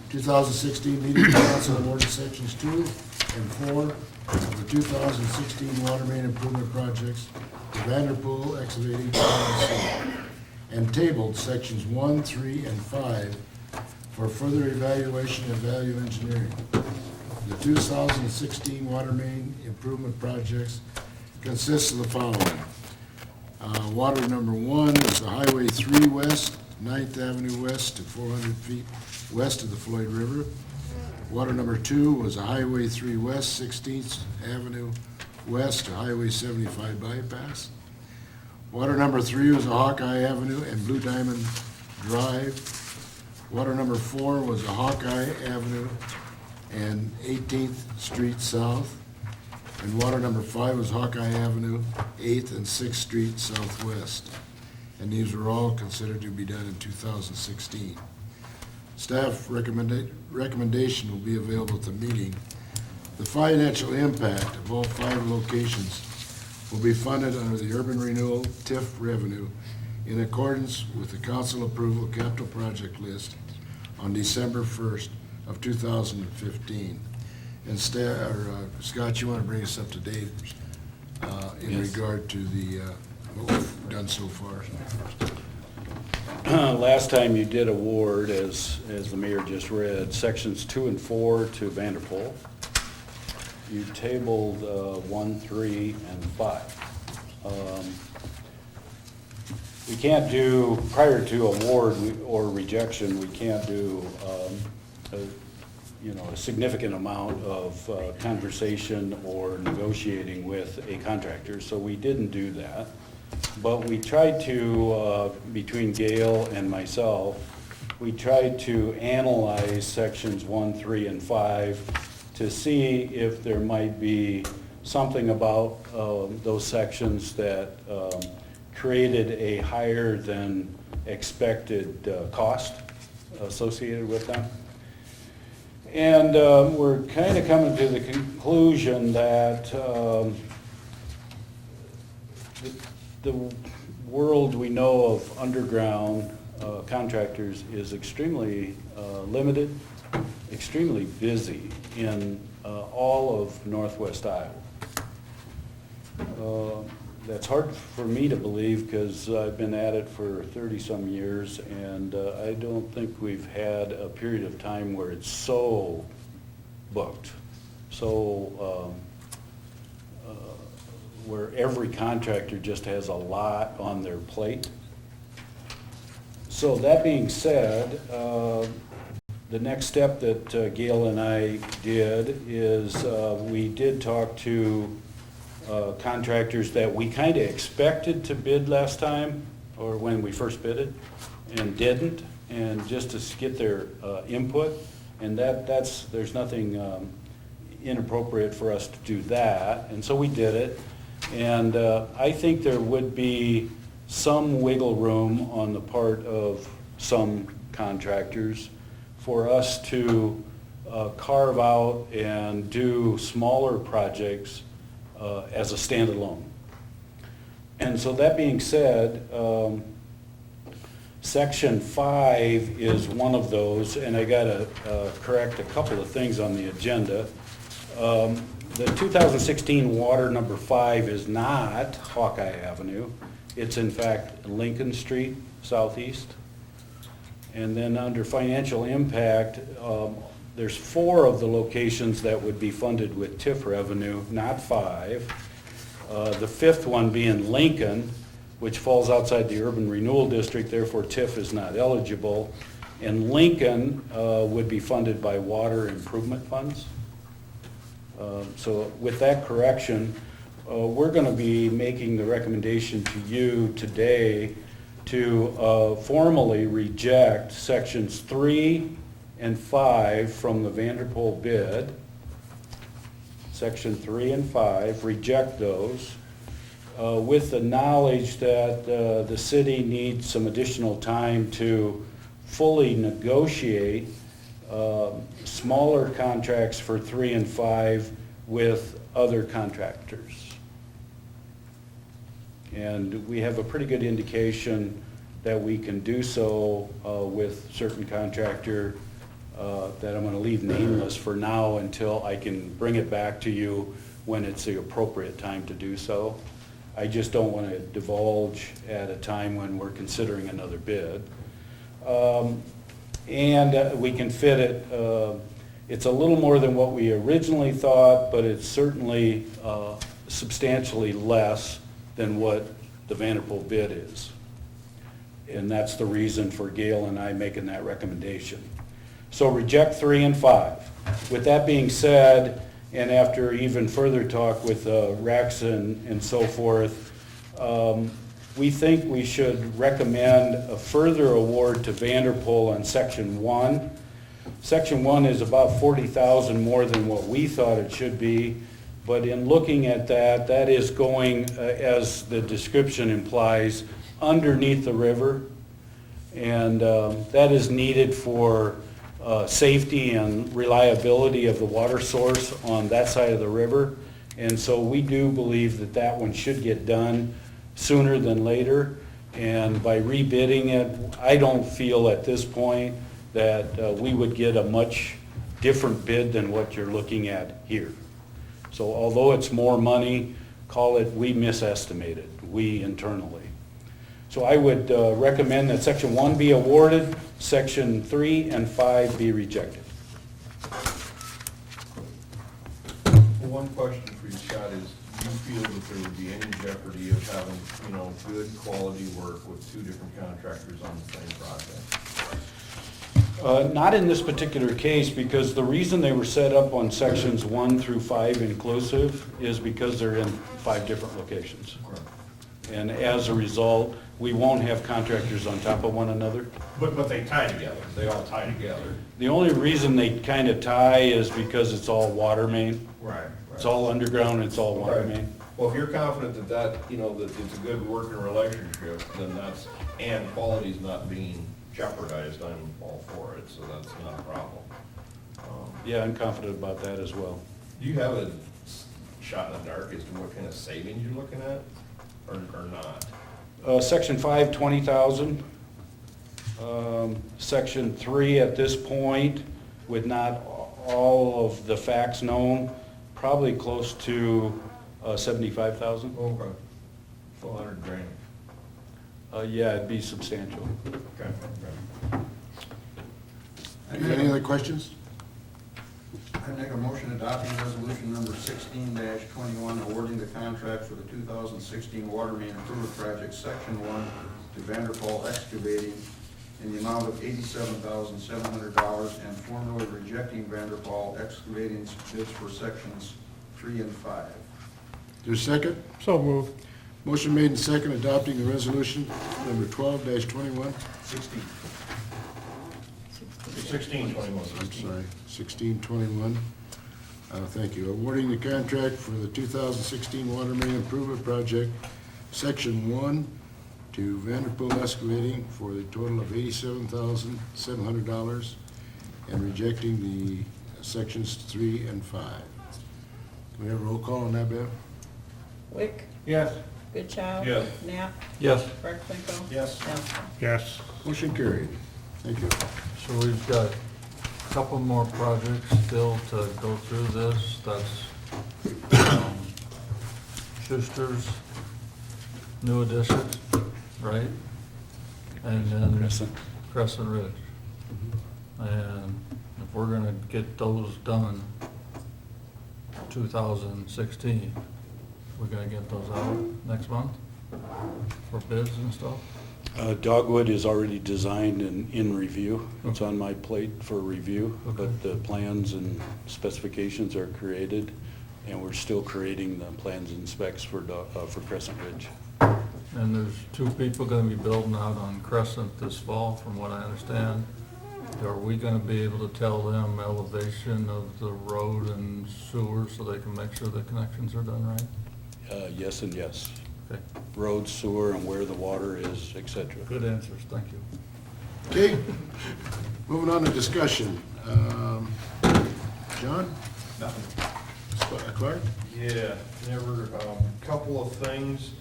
2016 meeting, council awarded sections 2 and 4 of the 2016 water main improvement projects to Vanderpool Excavating LLC, and tabled sections 1, 3, and 5 for further evaluation and value engineering. The 2016 water main improvement projects consists of the following. Water number 1 is the Highway 3 West, 9th Avenue West to 400 feet west of the Floyd River. Water number 2 was a Highway 3 West, 16th Avenue West to Highway 75 bypass. Water number 3 was a Hawkeye Avenue and Blue Diamond Drive. Water number 4 was a Hawkeye Avenue and 18th Street South. And water number 5 was Hawkeye Avenue, 8th and 6th Street Southwest. And these were all considered to be done in 2016. Staff recommendation will be available at the meeting. The financial impact of all 5 locations will be funded under the urban renewal TIF revenue in accordance with the council approval capital project list on December 1st of 2015. And Scott, you want to bring us up to date in Yes. regard to the what we've done so far? Last time you did award, as the mayor just read, sections 2 and 4 to Vanderpool. You tabled 1, 3, and 5. We can't do, prior to award or rejection, we can't do a significant amount of conversation or negotiating with a contractor, so we didn't do that. But we tried to, between Gail and myself, we tried to analyze sections 1, 3, and 5 to see if there might be something about those sections that created a higher than expected cost associated with them. And we're kind of coming to the conclusion that the world we know of underground contractors is extremely limited, extremely busy in all of northwest Iowa. That's hard for me to believe because I've been at it for 30-some years, and I don't think we've had a period of time where it's so booked, so where every contractor just has a lot on their plate. So that being said, the next step that Gail and I did is we did talk to contractors that we kind of expected to bid last time, or when we first bidded, and didn't, and just to get their input. And there's nothing inappropriate for us to do that, and so we did it. And I think there would be some wiggle room on the part of some contractors for us to carve out and do smaller projects as a standalone. And so that being said, section 5 is one of those, and I gotta correct a couple of things on the agenda. The 2016 water number 5 is not Hawkeye Avenue. It's in fact Lincoln Street Southeast. And then under financial impact, there's 4 of the locations that would be funded with TIF revenue, not 5. The 5th one being Lincoln, which falls outside the urban renewal district, therefore TIF is not eligible. And Lincoln would be funded by water improvement funds. So with that correction, we're going to be making the recommendation to you today to formally reject sections 3 and 5 from the Vanderpool bid. Section 3 and 5, reject those with the knowledge that the city needs some additional time to fully negotiate smaller contracts for 3 and 5 with other contractors. And we have a pretty good indication that we can do so with certain contractor that I'm going to leave nameless for now until I can bring it back to you when it's the appropriate time to do so. I just don't want to divulge at a time when we're considering another bid. And we can fit it, it's a little more than what we originally thought, but it's certainly substantially less than what the Vanderpool bid is. And that's the reason for Gail and I making that recommendation. So reject 3 and 5. With that being said, and after even further talk with Rex and so forth, we think we should recommend a further award to Vanderpool on section 1 Section 1 is about 40,000 more than what we thought it should be, but in looking at that, that is going, as the description implies, underneath the river, and that is needed for safety and reliability of the water source on that side of the river, and so we do believe that that one should get done sooner than later, and by rebidding it, I don't feel at this point that we would get a much different bid than what you're looking at here. So although it's more money, call it, we misestimated, we internally. So I would recommend that Section 1 be awarded, Section 3 and 5 be rejected. One question for you, Scott, is do you feel that there would be any jeopardy of having, good quality work with two different contractors on the same project? Not in this particular case, because the reason they were set up on Sections 1 through 5 inclusive is because they're in 5 different locations. And as a result, we won't have contractors on top of one another. But they tie together, they all tie together. The only reason they kind of tie is because it's all water main. Right. It's all underground, it's all water Right. main. Well, if you're confident that it's a good working relationship, then and quality's not being jeopardized, I'm all for it, so that's not a problem. Yeah, I'm confident about that as well. Do you have a shot in the dark as to what kind of savings you're looking at, or not? Section 5, 20,000. Section 3 at this point, with not all of the facts known, probably close to 75,000. Okay. Full $100,000. Yeah, it'd be substantial. Okay. Any other questions? I make a motion adopting resolution number 16-21, awarding the contract for the 2016 water main improvement project, section 1, to Vanderpool Excavating in the amount of $87,700 and formally rejecting Vanderpool Excavating's bids for sections 3 and 5. There's a second? So moved. Motion made and second, adopting the resolution number 12-21. 1621. I'm sorry, 1621. Thank you. Awarding the contract for the 2016 water main improvement project, section 1, to Vanderpool Excavating for the total of $87,700 and rejecting the sections 3 and 5. Can we have a roll call on that, Bev? Wick, Yes. Goodchild. Yes. Knapp, Yes, Marcinko. Yes. Nelson. Yes. Motion carried. Thank you. so we've got a couple more projects still to go through this. That's Schuster's new addition, right? And then Crescent Ridge. And if we're gonna get those done 2016, we're gonna get those out next month for bids and stuff? Dogwood is already designed and in review. It's on my plate for review, Okay. but the plans and specifications are created, and we're still creating the plans and specs for Crescent Ridge. And there's 2 people gonna be building out on Crescent this fall, from what I understand. Are we gonna be able to tell them elevation of the road and sewer so they can make sure the connections are done right? Yes and yes. Okay, Road, sewer, and where the water is, et cetera. good answers, thank you. Okay, moving on to discussion. John? Nothing. Clark? Yeah, never, couple of things.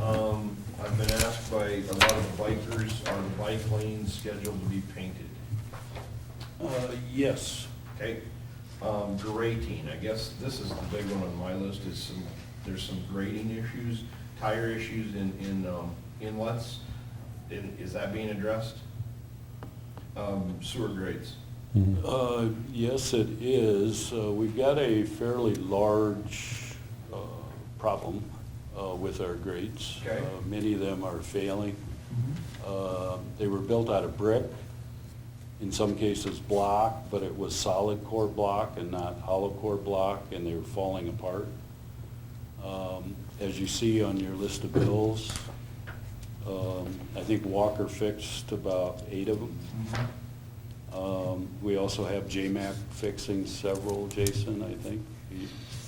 I've been asked by a lot of bikers, are the bike lanes scheduled to be painted? Yes. Okay, grading, I guess this is the big one on my list, there's some grading issues, tire issues in inlets. Is that being addressed? Sewer grades. Yes, it is. We've got a fairly large problem with our grates. Okay. Many of them are failing. They were built out of brick, in some cases block, but it was solid core block and not hollow core block, and they were falling apart. As you see on your list of bills, I think Walker fixed about 8 of them. We also have JMAC fixing several, Jason, I think.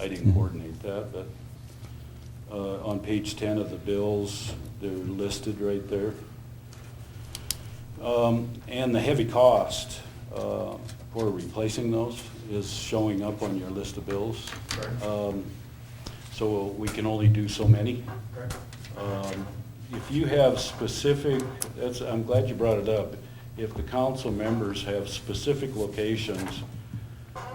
I didn't coordinate that, but on page 10 of the bills, they're listed right there. And the heavy cost for replacing those is showing up on your list of bills. So we can only do so many. If you have specific, I'm glad you brought it up. If the council members have specific locations,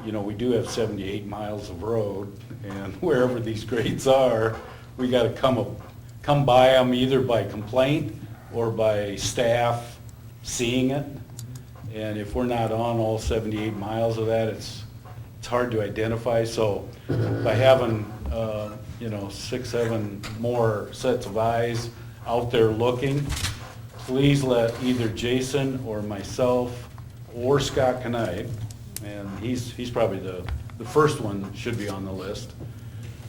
you know, we do have 78 miles of road, and wherever these grades are, we gotta come by them either by complaint or by staff seeing it. And if we're not on all 78 miles of that, it's hard to identify. So by having, you know, 6, 7 more sets of eyes out there looking, please let either Jason or myself or Scott Knight, and he's probably the first one that should be on the list.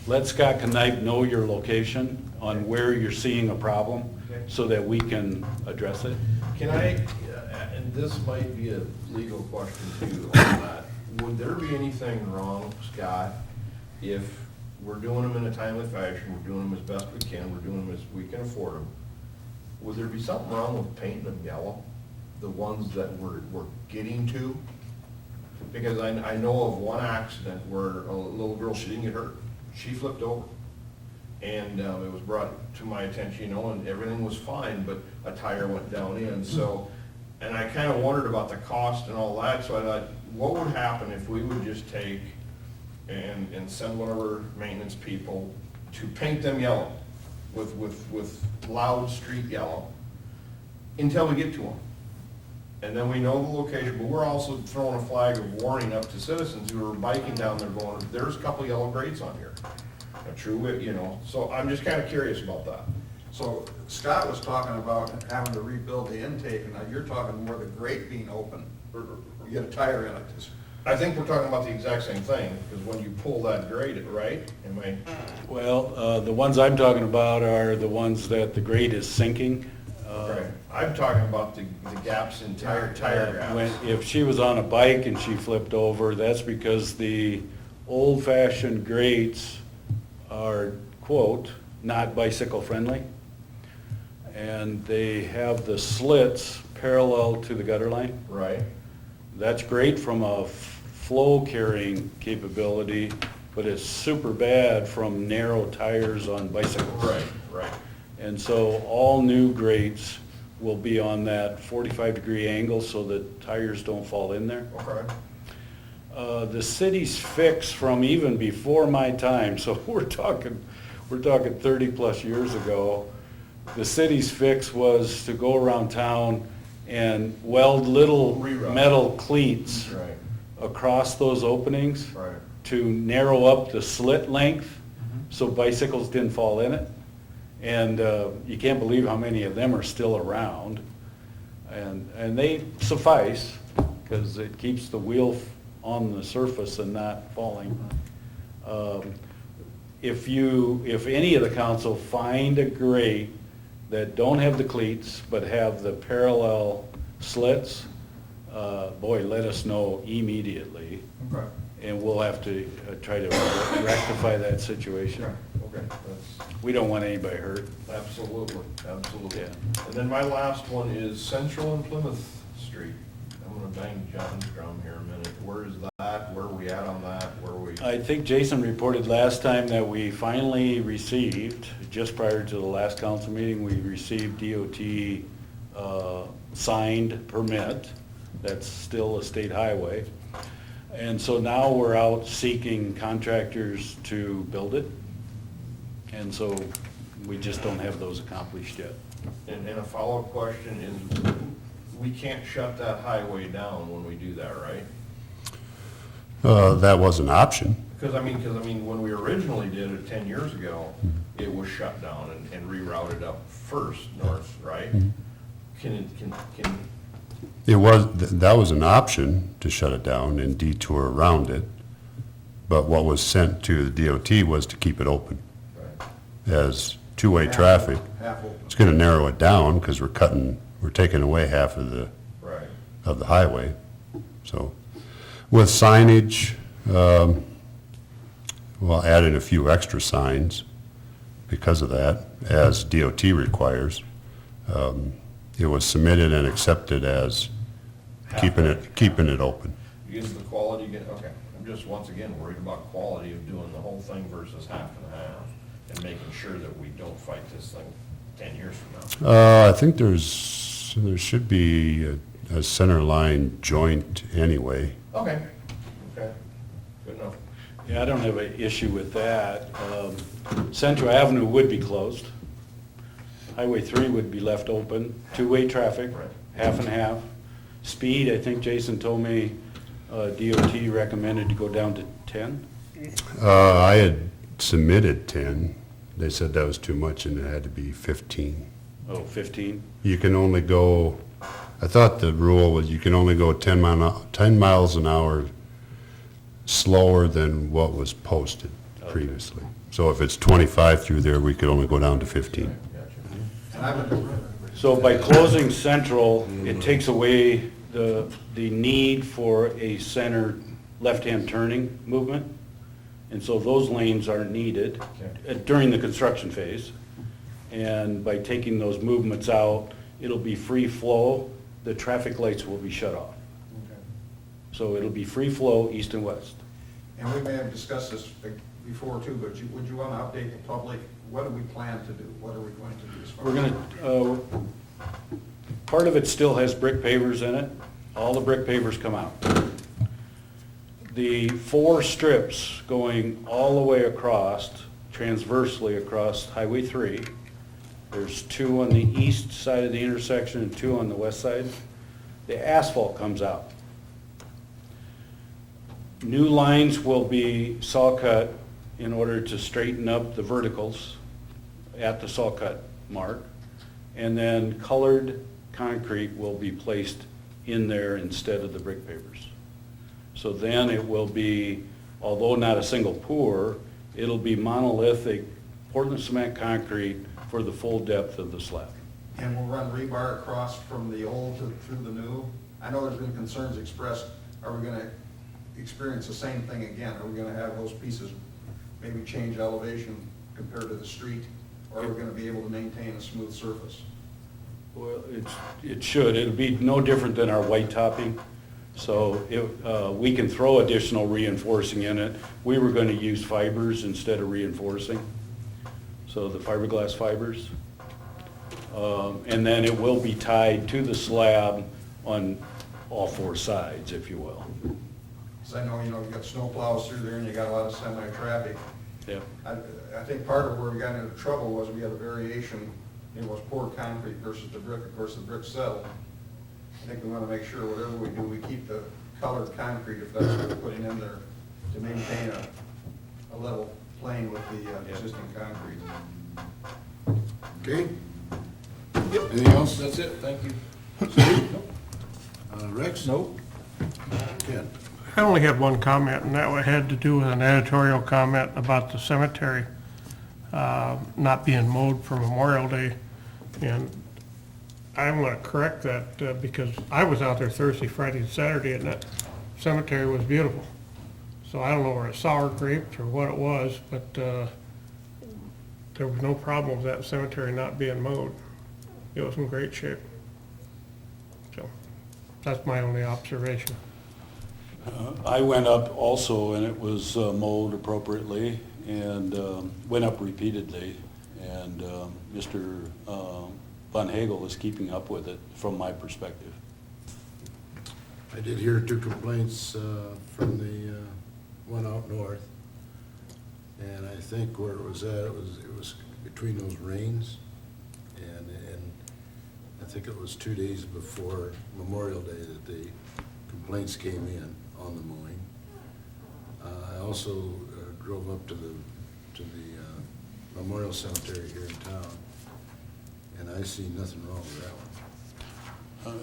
Let Scott Knight know your location on where you're seeing a problem so that we can address it. Can I, and this might be a legal question too on that, would there be anything wrong, Scott, if we're doing them in a timely fashion, we're doing them as best we can, we're doing them as we can afford them? Would there be something wrong with painting them yellow, the ones that we're getting to? Because I know of one accident where a little girl, she didn't get hurt, she flipped over. And it was brought to my attention, you know, and everything was fine, but a tire went down in, so, and I kind of wondered about the cost and all that, so I thought, what would happen if we would just take and send one of our maintenance people to paint them yellow with loud street yellow until we get to them? And then we know the location, but we're also throwing a flag of warning up to citizens who are biking down there going, there's a couple yellow grates on here. A true, you know, so I'm just kind of curious about that. So Scott was talking about having to rebuild the intake, and now you're talking more the grate being open, or you get a tire in it. I think we're talking about the exact same thing, because when you pull that grate, right? Am I? Well, the ones I'm talking about are the ones that the grade is sinking. Right. I'm talking about the gaps in tire gaps. If she was on a bike and she flipped over, that's because the old-fashioned grates are, quote, not bicycle friendly. And they have the slits parallel to the gutter line. Right. That's great from a flow carrying capability, but it's super bad from narrow tires on bicycles. Right. And so all new grates will be on that 45-degree angle so that tires don't fall in there. Okay. The city's fix from even before my time, so we're talking 30-plus years ago, the city's fix was to go around town and weld little metal cleats across those openings to narrow up the slit length so bicycles didn't fall in it. And you can't believe how many of them are still around. And they suffice because it keeps the wheel on the surface and not falling. If any of the council find a grate that don't have the cleats but have the parallel slits, boy, let us know immediately. Okay. And we'll have to try to rectify that situation. Okay. We don't want anybody hurt. Absolutely. Yeah. And then my last one is Central and Plymouth Street. I'm gonna bang John's drum here a minute. Where is that? Where are we at on that? Where are we? I think Jason reported last time that we finally received, just prior to the last council meeting, we received DOT signed permit. That's still a state highway. And so now we're out seeking contractors to build it. And so we just don't have those accomplished yet. And a follow-up question is, we can't shut that highway down when we do that, right? That was an option. Because I mean, when we originally did it 10 years ago, it was shut down and rerouted up first north, right? That was an option to shut it down and detour around it. But what was sent to the DOT was to keep it open as two-way traffic. Half open. It's going to narrow it down because we're taking away half of the highway. So, with signage, we'll add in a few extra signs because of that, as DOT requires. It was submitted and accepted as keeping it open. Is the quality, okay, I'm just once again worried about quality of doing the whole thing versus half and half, and making sure that we don't fight this thing 10 years from now. I think there should be a center line joint anyway. Okay, good enough. Yeah, I don't have an issue with that. Central Avenue would be closed. Highway 3 would be left open, two-way traffic, Right. half and half. Speed, I think Jason told me, DOT recommended to go down to 10. I had submitted 10. They said that was too much and it had to be 15. Oh, 15? You can only go, I thought the rule was you can only go 10 miles an hour slower than what was posted previously. So if it's 25 through there, we could only go down to 15. And I would, So by closing Central, it takes away the need for a center left-hand turning movement. And so those lanes aren't needed during the construction phase. And by taking those movements out, it'll be free flow. The traffic lights will be shut off. So it'll be free flow east and west. and we may have discussed this before too, but would you want to update the public? What do we plan to do? What are we going to do as far We're as? gonna, part of it still has brick pavers in it. All the brick pavers come out. The 4 strips going all the way across, transversely across Highway 3, there's 2 on the east side of the intersection and 2 on the west side. The asphalt comes out. New lines will be saw cut in order to straighten up the verticals at the saw cut mark. And then colored concrete will be placed in there instead of the brick pavers. So then it will be, although not a single pour, it'll be monolithic Portland cement concrete for the full depth of the slab. And we'll run rebar across from the old through the new? I know there's been concerns expressed, are we gonna experience the same thing again? Are we gonna have those pieces maybe change elevation compared to the street? Or are we gonna be able to maintain a smooth surface? Well, it should. It'll be no different than our white topping. So we can throw additional reinforcing in it. We were going to use fibers instead of reinforcing, so the fiberglass fibers. And then it will be tied to the slab on all 4 sides, if you will. Because I know, you've got snow plows through there and you got a lot of semi-traffic. Yeah. I think part of where we got into trouble was we had a variation, it was poured concrete versus the brick. Of course, the brick settled. I think we want to make sure whatever we do, we keep the colored concrete, if that's what we're putting in there, to maintain a level plane with the existing concrete. Okay? Anything else? That's it, thank you. Steve? Rex? Nope. Ken? I only had one comment, and that had to do with an editorial comment about the cemetery not being mowed for Memorial Day. And I'm going to correct that because I was out there Thursday, Friday, and Saturday, and that cemetery was beautiful. So I don't know where it's sour grapes or what it was, but there was no problem with that cemetery not being mowed. It was in great shape. So that's my only observation. I went up also, and it was mowed appropriately, and went up repeatedly. And Mr. Von Hagel is keeping up with it from my perspective. I did hear 2 complaints from the one out north. And I think where it was at, it was between those rains. And I think it was 2 days before Memorial Day that the complaints came in on the mowing. I also drove up to the Memorial Cemetery here in town, and I see nothing wrong with that one.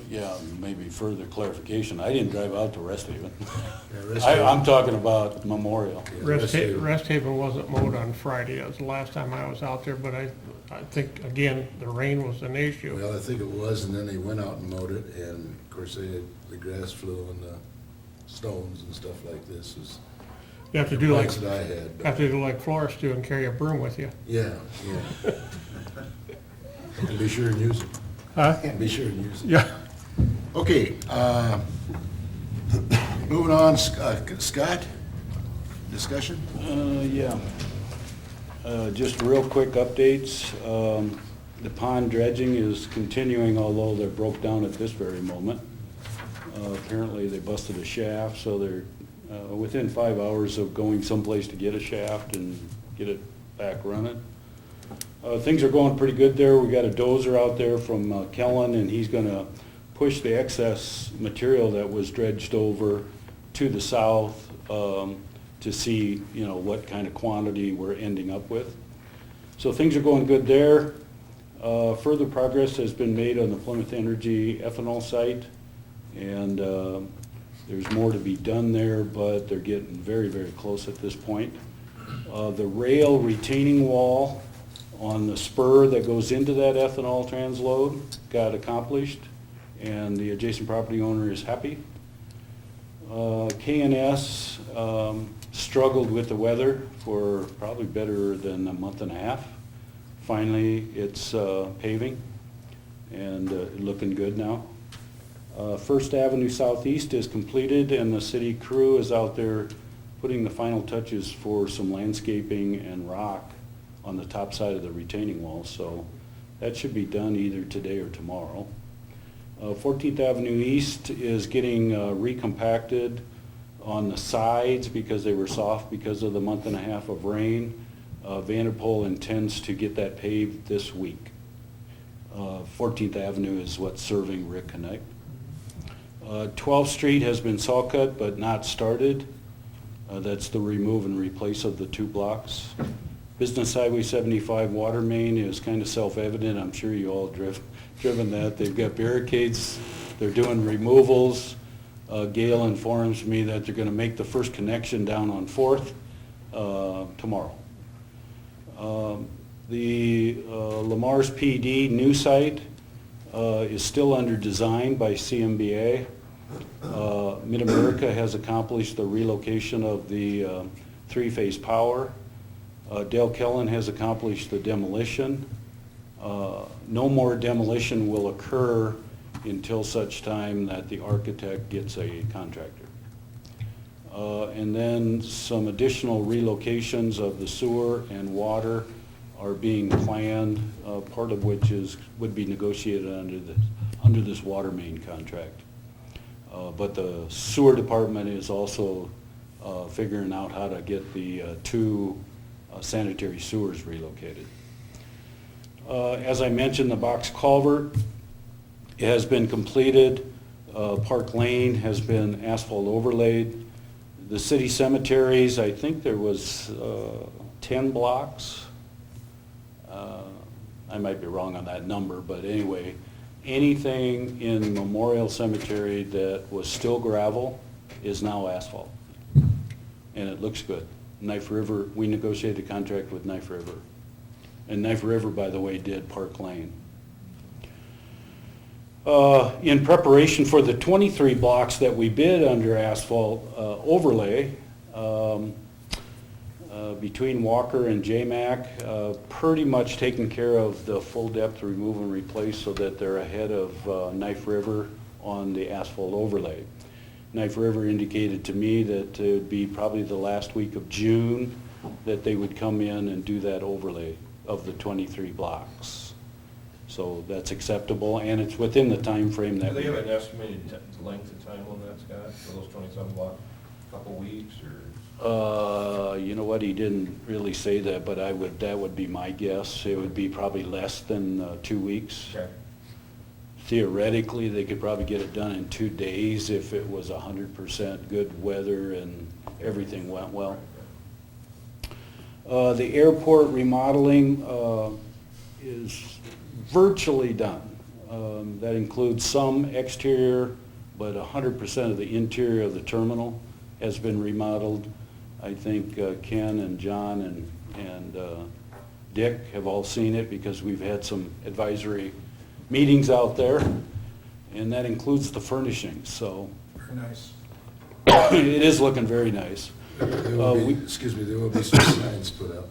Yeah, maybe further clarification. I didn't drive out to Rest Haven. Yeah, Rest I'm Haven. talking about Memorial. Yeah, Rest Haven wasn't mowed on Friday. That was the last time I was out there, but I think, again, the rain was an issue. Well, I think it was, and then they went out and mowed it, and of course, the grass flew and the stones and stuff like this was You have to do like, complaints that I had. have to do like florists do and carry a broom with you. Yeah, yeah. And be sure and use it. Huh? Be sure and use it. Yeah. Okay, moving on, Scott, discussion? Yeah. Just real quick updates. The pond dredging is continuing, although they're broke down at this very moment. Apparently, they busted a shaft, so they're within 5 hours of going someplace to get a shaft and get it back running. Things are going pretty good there. We got a dozer out there from Kellen, and he's gonna push the excess material that was dredged over to the south to see, what kind of quantity we're ending up with. So things are going good there. Further progress has been made on the Plymouth Energy ethanol site, and there's more to be done there, but they're getting very, very close at this point. The rail retaining wall on the spur that goes into that ethanol transload got accomplished, and the adjacent property owner is happy. K&S struggled with the weather for probably better than a month and a half. Finally, it's paving and looking good now. First Avenue Southeast is completed, and the city crew is out there putting the final touches for some landscaping and rock on the top side of the retaining wall, so that should be done either today or tomorrow. 14th Avenue East is getting recompacted on the sides because they were soft because of the month and a half of rain. Vanderpool intends to get that paved this week. 14th Avenue is what's serving Rick Connect. 12th Street has been saw cut but not started. That's the remove and replace of the 2 blocks. Business Highway 75 water main is kind of self-evident. I'm sure you all driven that. They've got barricades. They're doing removals. Gail informs me that they're going to make the first connection down on 4th tomorrow. The Lamar's PD new site is still under design by CMBA. Mid-America has accomplished the relocation of the 3-phase power. Dale Kellen has accomplished the demolition. No more demolition will occur until such time that the architect gets a contractor. And then some additional relocations of the sewer and water are being planned, part of which would be negotiated under this water main contract. But the sewer department is also figuring out how to get the 2 sanitary sewers relocated. As I mentioned, the box culvert has been completed. Park Lane has been asphalt overlaid. The city cemeteries, I think there was 10 blocks. I might be wrong on that number, but anyway, anything in Memorial Cemetery that was still gravel is now asphalt. And it looks good. Knife River, we negotiated a contract with Knife River. And Knife River, by the way, did Park Lane. In preparation for the 23 blocks that we bid under asphalt overlay, between Walker and JMAC, pretty much taking care of the full depth remove and replace so that they're ahead of Knife River on the asphalt overlay. Knife River indicated to me that it would be probably the last week of June that they would come in and do that overlay of the 23 blocks. So that's acceptable, and it's within the time frame that Do they we... have an estimated length of time on that, Scott, for those 27 blocks? Couple weeks, or? You know what, he didn't really say that, but that would be my guess. It would be probably less than 2 weeks. Okay. Theoretically, they could probably get it done in 2 days if it was 100% good weather and everything went well. The airport remodeling is virtually done. That includes some exterior, but 100% of the interior of the terminal has been remodeled. I think Ken and John and Dick have all seen it because we've had some advisory meetings out there, and that includes the furnishings, so Very nice. it is looking very nice. There will be, excuse me, there will be some signs put up.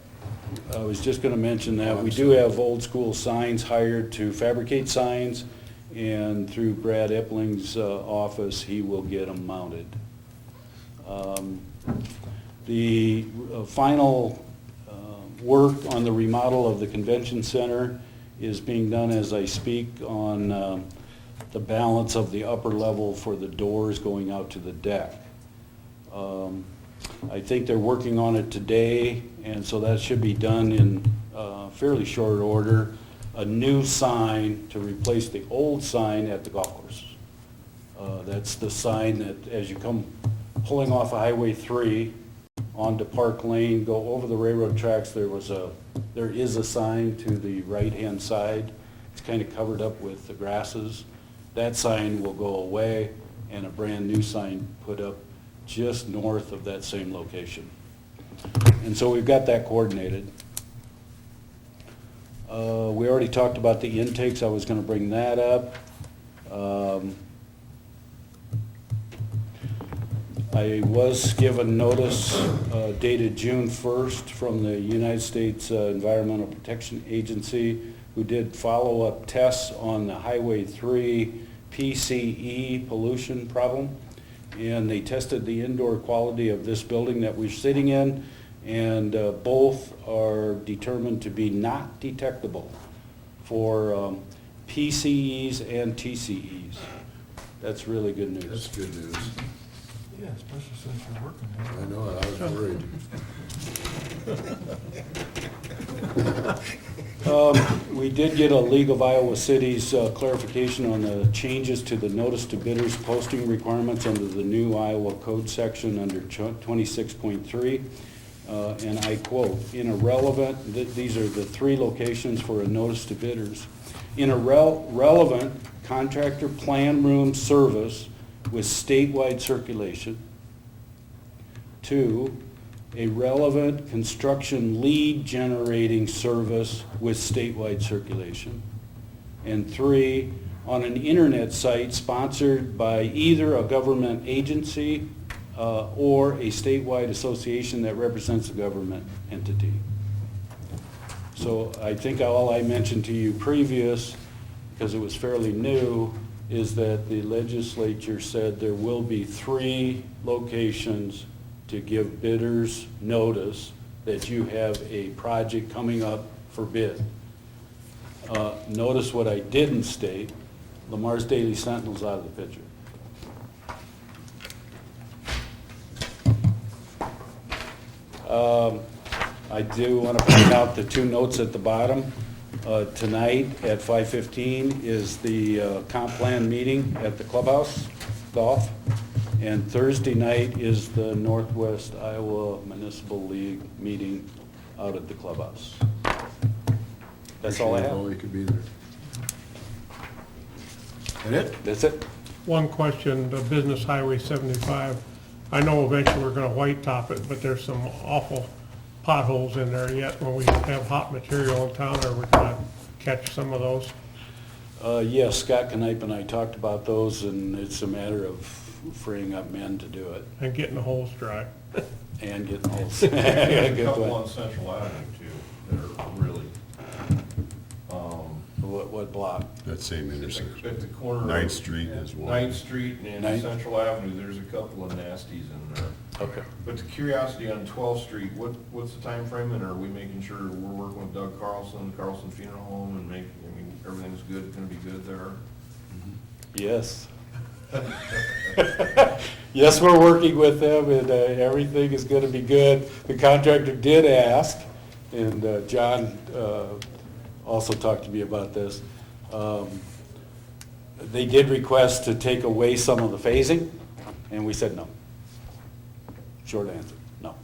I was just gonna mention that, we do have old school signs hired to fabricate signs, and through Brad Epling's office, he will get them mounted. The final work on the remodel of the convention center is being done as I speak on the balance of the upper level for the doors going out to the deck. I think they're working on it today, and so that should be done in fairly short order. A new sign to replace the old sign at the golf course. That's the sign that as you come pulling off of Highway 3 onto Park Lane, go over the railroad tracks, there is a sign to the right-hand side. It's kind of covered up with the grasses. That sign will go away, and a brand-new sign put up just north of that same location. And so we've got that coordinated. We already talked about the intakes. I was going to bring that up. I was given notice dated June 1st from the United States Environmental Protection Agency, who did follow-up tests on the Highway 3 PCE pollution problem. And they tested the indoor quality of this building that we're sitting in, and both are determined to be not detectable for PCEs and TCEs. That's really good news. That's good news. Yeah, especially since you're working here. I know, I was worried. We did get a League of Iowa Cities clarification on the changes to the notice to bidders posting requirements under the new Iowa Code section under 26.3. And I quote, in a relevant, these are the 3 locations for a notice to bidders. In a relevant contractor plan room service with statewide circulation. 2, a relevant construction lead generating service with statewide circulation. And 3, on an internet site sponsored by either a government agency or a statewide association that represents a government entity. So I think all I mentioned to you previous, because it was fairly new, is that the legislature said there will be 3 locations to give bidders notice that you have a project coming up for bid. Notice what I didn't state, Lamar's Daily Sentinel's out of the picture. I do want to point out the 2 notes at the bottom. Tonight at 5:15 is the comp plan meeting at the clubhouse, golf. And Thursday night is the Northwest Iowa Municipal League meeting out at the clubhouse. That's all I have. Oh, you could be there. That it? That's it. One question, the Business Highway 75, I know eventually we're gonna white top it, but there's some awful potholes in there yet. When we have hot material in town, are we gonna catch some of those? Yes, Scott Knipe and I talked about those, and it's a matter of freeing up men to do it And getting the holes dry? and getting holes. There's a Good couple point. on Central Avenue too, that are really, What block? That same intersection. at the corner of. 9th Street is one. 9th Street and Ninth? Central Avenue, there's a couple of nasties in there. Okay. But the curiosity on 12th Street, what's the time frame, and are we making sure we're working with Doug Carlson Funeral Home, and everything's good, gonna be good there? Yes. Yes, we're working with them, and everything is going to be good. The contractor did ask, and John also talked to me about this. They did request to take away some of the phasing, and we said no. Short answer, no.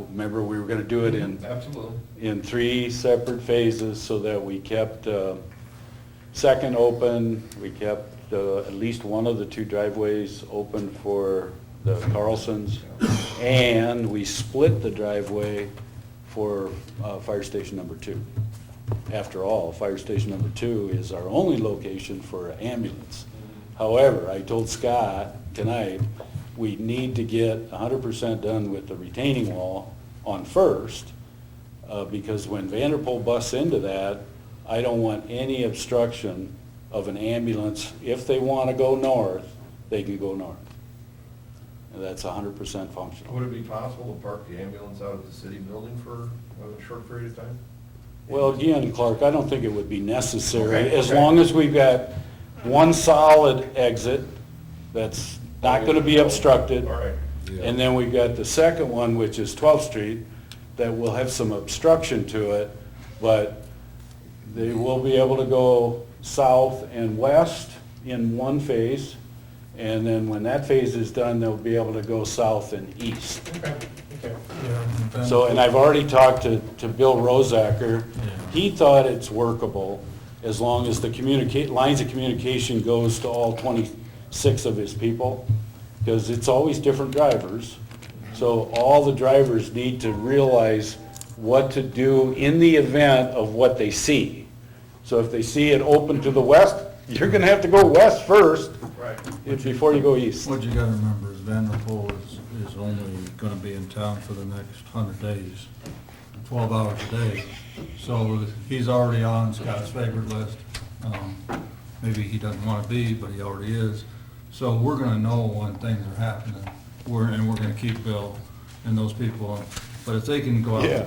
Remember, we were going to do it Absolutely. in 3 separate phases so that we kept Second open, we kept at least one of the two driveways open for the Carlsons, and we split the driveway for fire station number 2. After all, fire station number 2 is our only location for ambulance. However, I told Scott tonight, we need to get 100% done with the retaining wall on First, because when Vanderpool busts into that, I don't want any obstruction of an ambulance. If they want to go north, they can go north. And that's 100% functional. Would it be possible to park the ambulance out at the city building for a short period of time? Well, again, Clark, I don't think it would be necessary, Okay, as okay. long as we've got one solid exit that's not going to be obstructed. All right. And then we've got the second one, which is 12th Street, that will have some obstruction to it, but they will be able to go south and west in one phase, and then when that phase is done, they'll be able to go south and east. Okay, okay. Yeah, So, and I've already talked to Bill Rosacker. He thought it's workable as long as the lines of communication goes to all 26 of his people, because it's always different drivers. So all the drivers need to realize what to do in the event of what they see. So if they see it open to the west, you're gonna have to go west first Right. before you go east. What you gotta remember is Vanderpool is only gonna be in town for the next 100 days, 12 hours a day. So he's already on Scott's favorite list. Maybe he doesn't wanna be, but he already is. So we're gonna know when things are happening. We're gonna keep Bill and those people. But if they can go out Yeah. the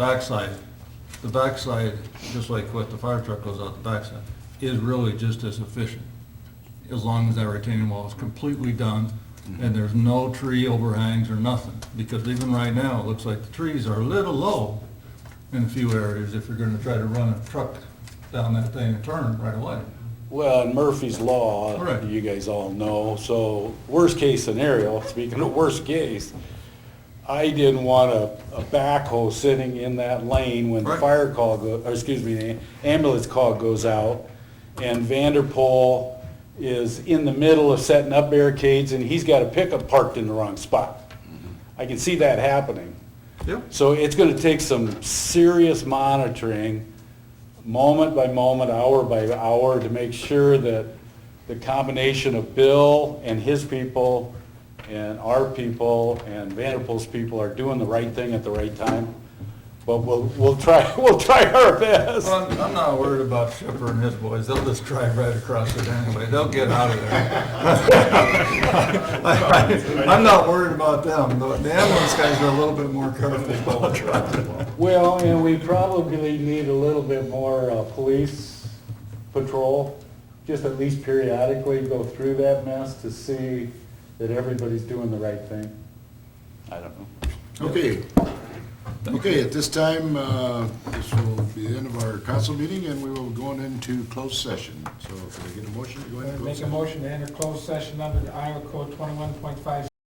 backside, just like what the fire truck goes out the backside, is really just as efficient, as long as that retaining wall is completely done and there's no tree overhangs or nothing. Because even right now, it looks like the trees are a little low in a few areas if you're gonna try to run a truck down that thing and turn right away. Well, in Murphy's Law, Correct. you guys all know, so worst case scenario, speaking of worst case, I didn't want a backhoe sitting in that lane when the Right. fire call the ambulance call goes out, and Vanderpool is in the middle of setting up barricades, and he's got a pickup parked in the wrong spot. I can see that happening. Yep. So it's gonna take some serious monitoring, moment by moment, hour by hour, to make sure that the combination of Bill and his people and our people and Vanderpool's people are doing the right thing at the right time. But we'll try our best. Well, I'm not worried about Shipper and his boys. They'll just drive right across it anyway. They'll get out of there. I'm not worried about them. The ambulance guys are a little bit more careful about driving. Well, and we probably need a little bit more police patrol, just at least periodically go through that mess to see that everybody's doing the right thing. I don't know. Okay. Okay, at this time, this will be the end of our council meeting, and we will go on into closed session. So can I get a motion to go into closed Make a session? motion to enter closed session under Iowa Code 21.5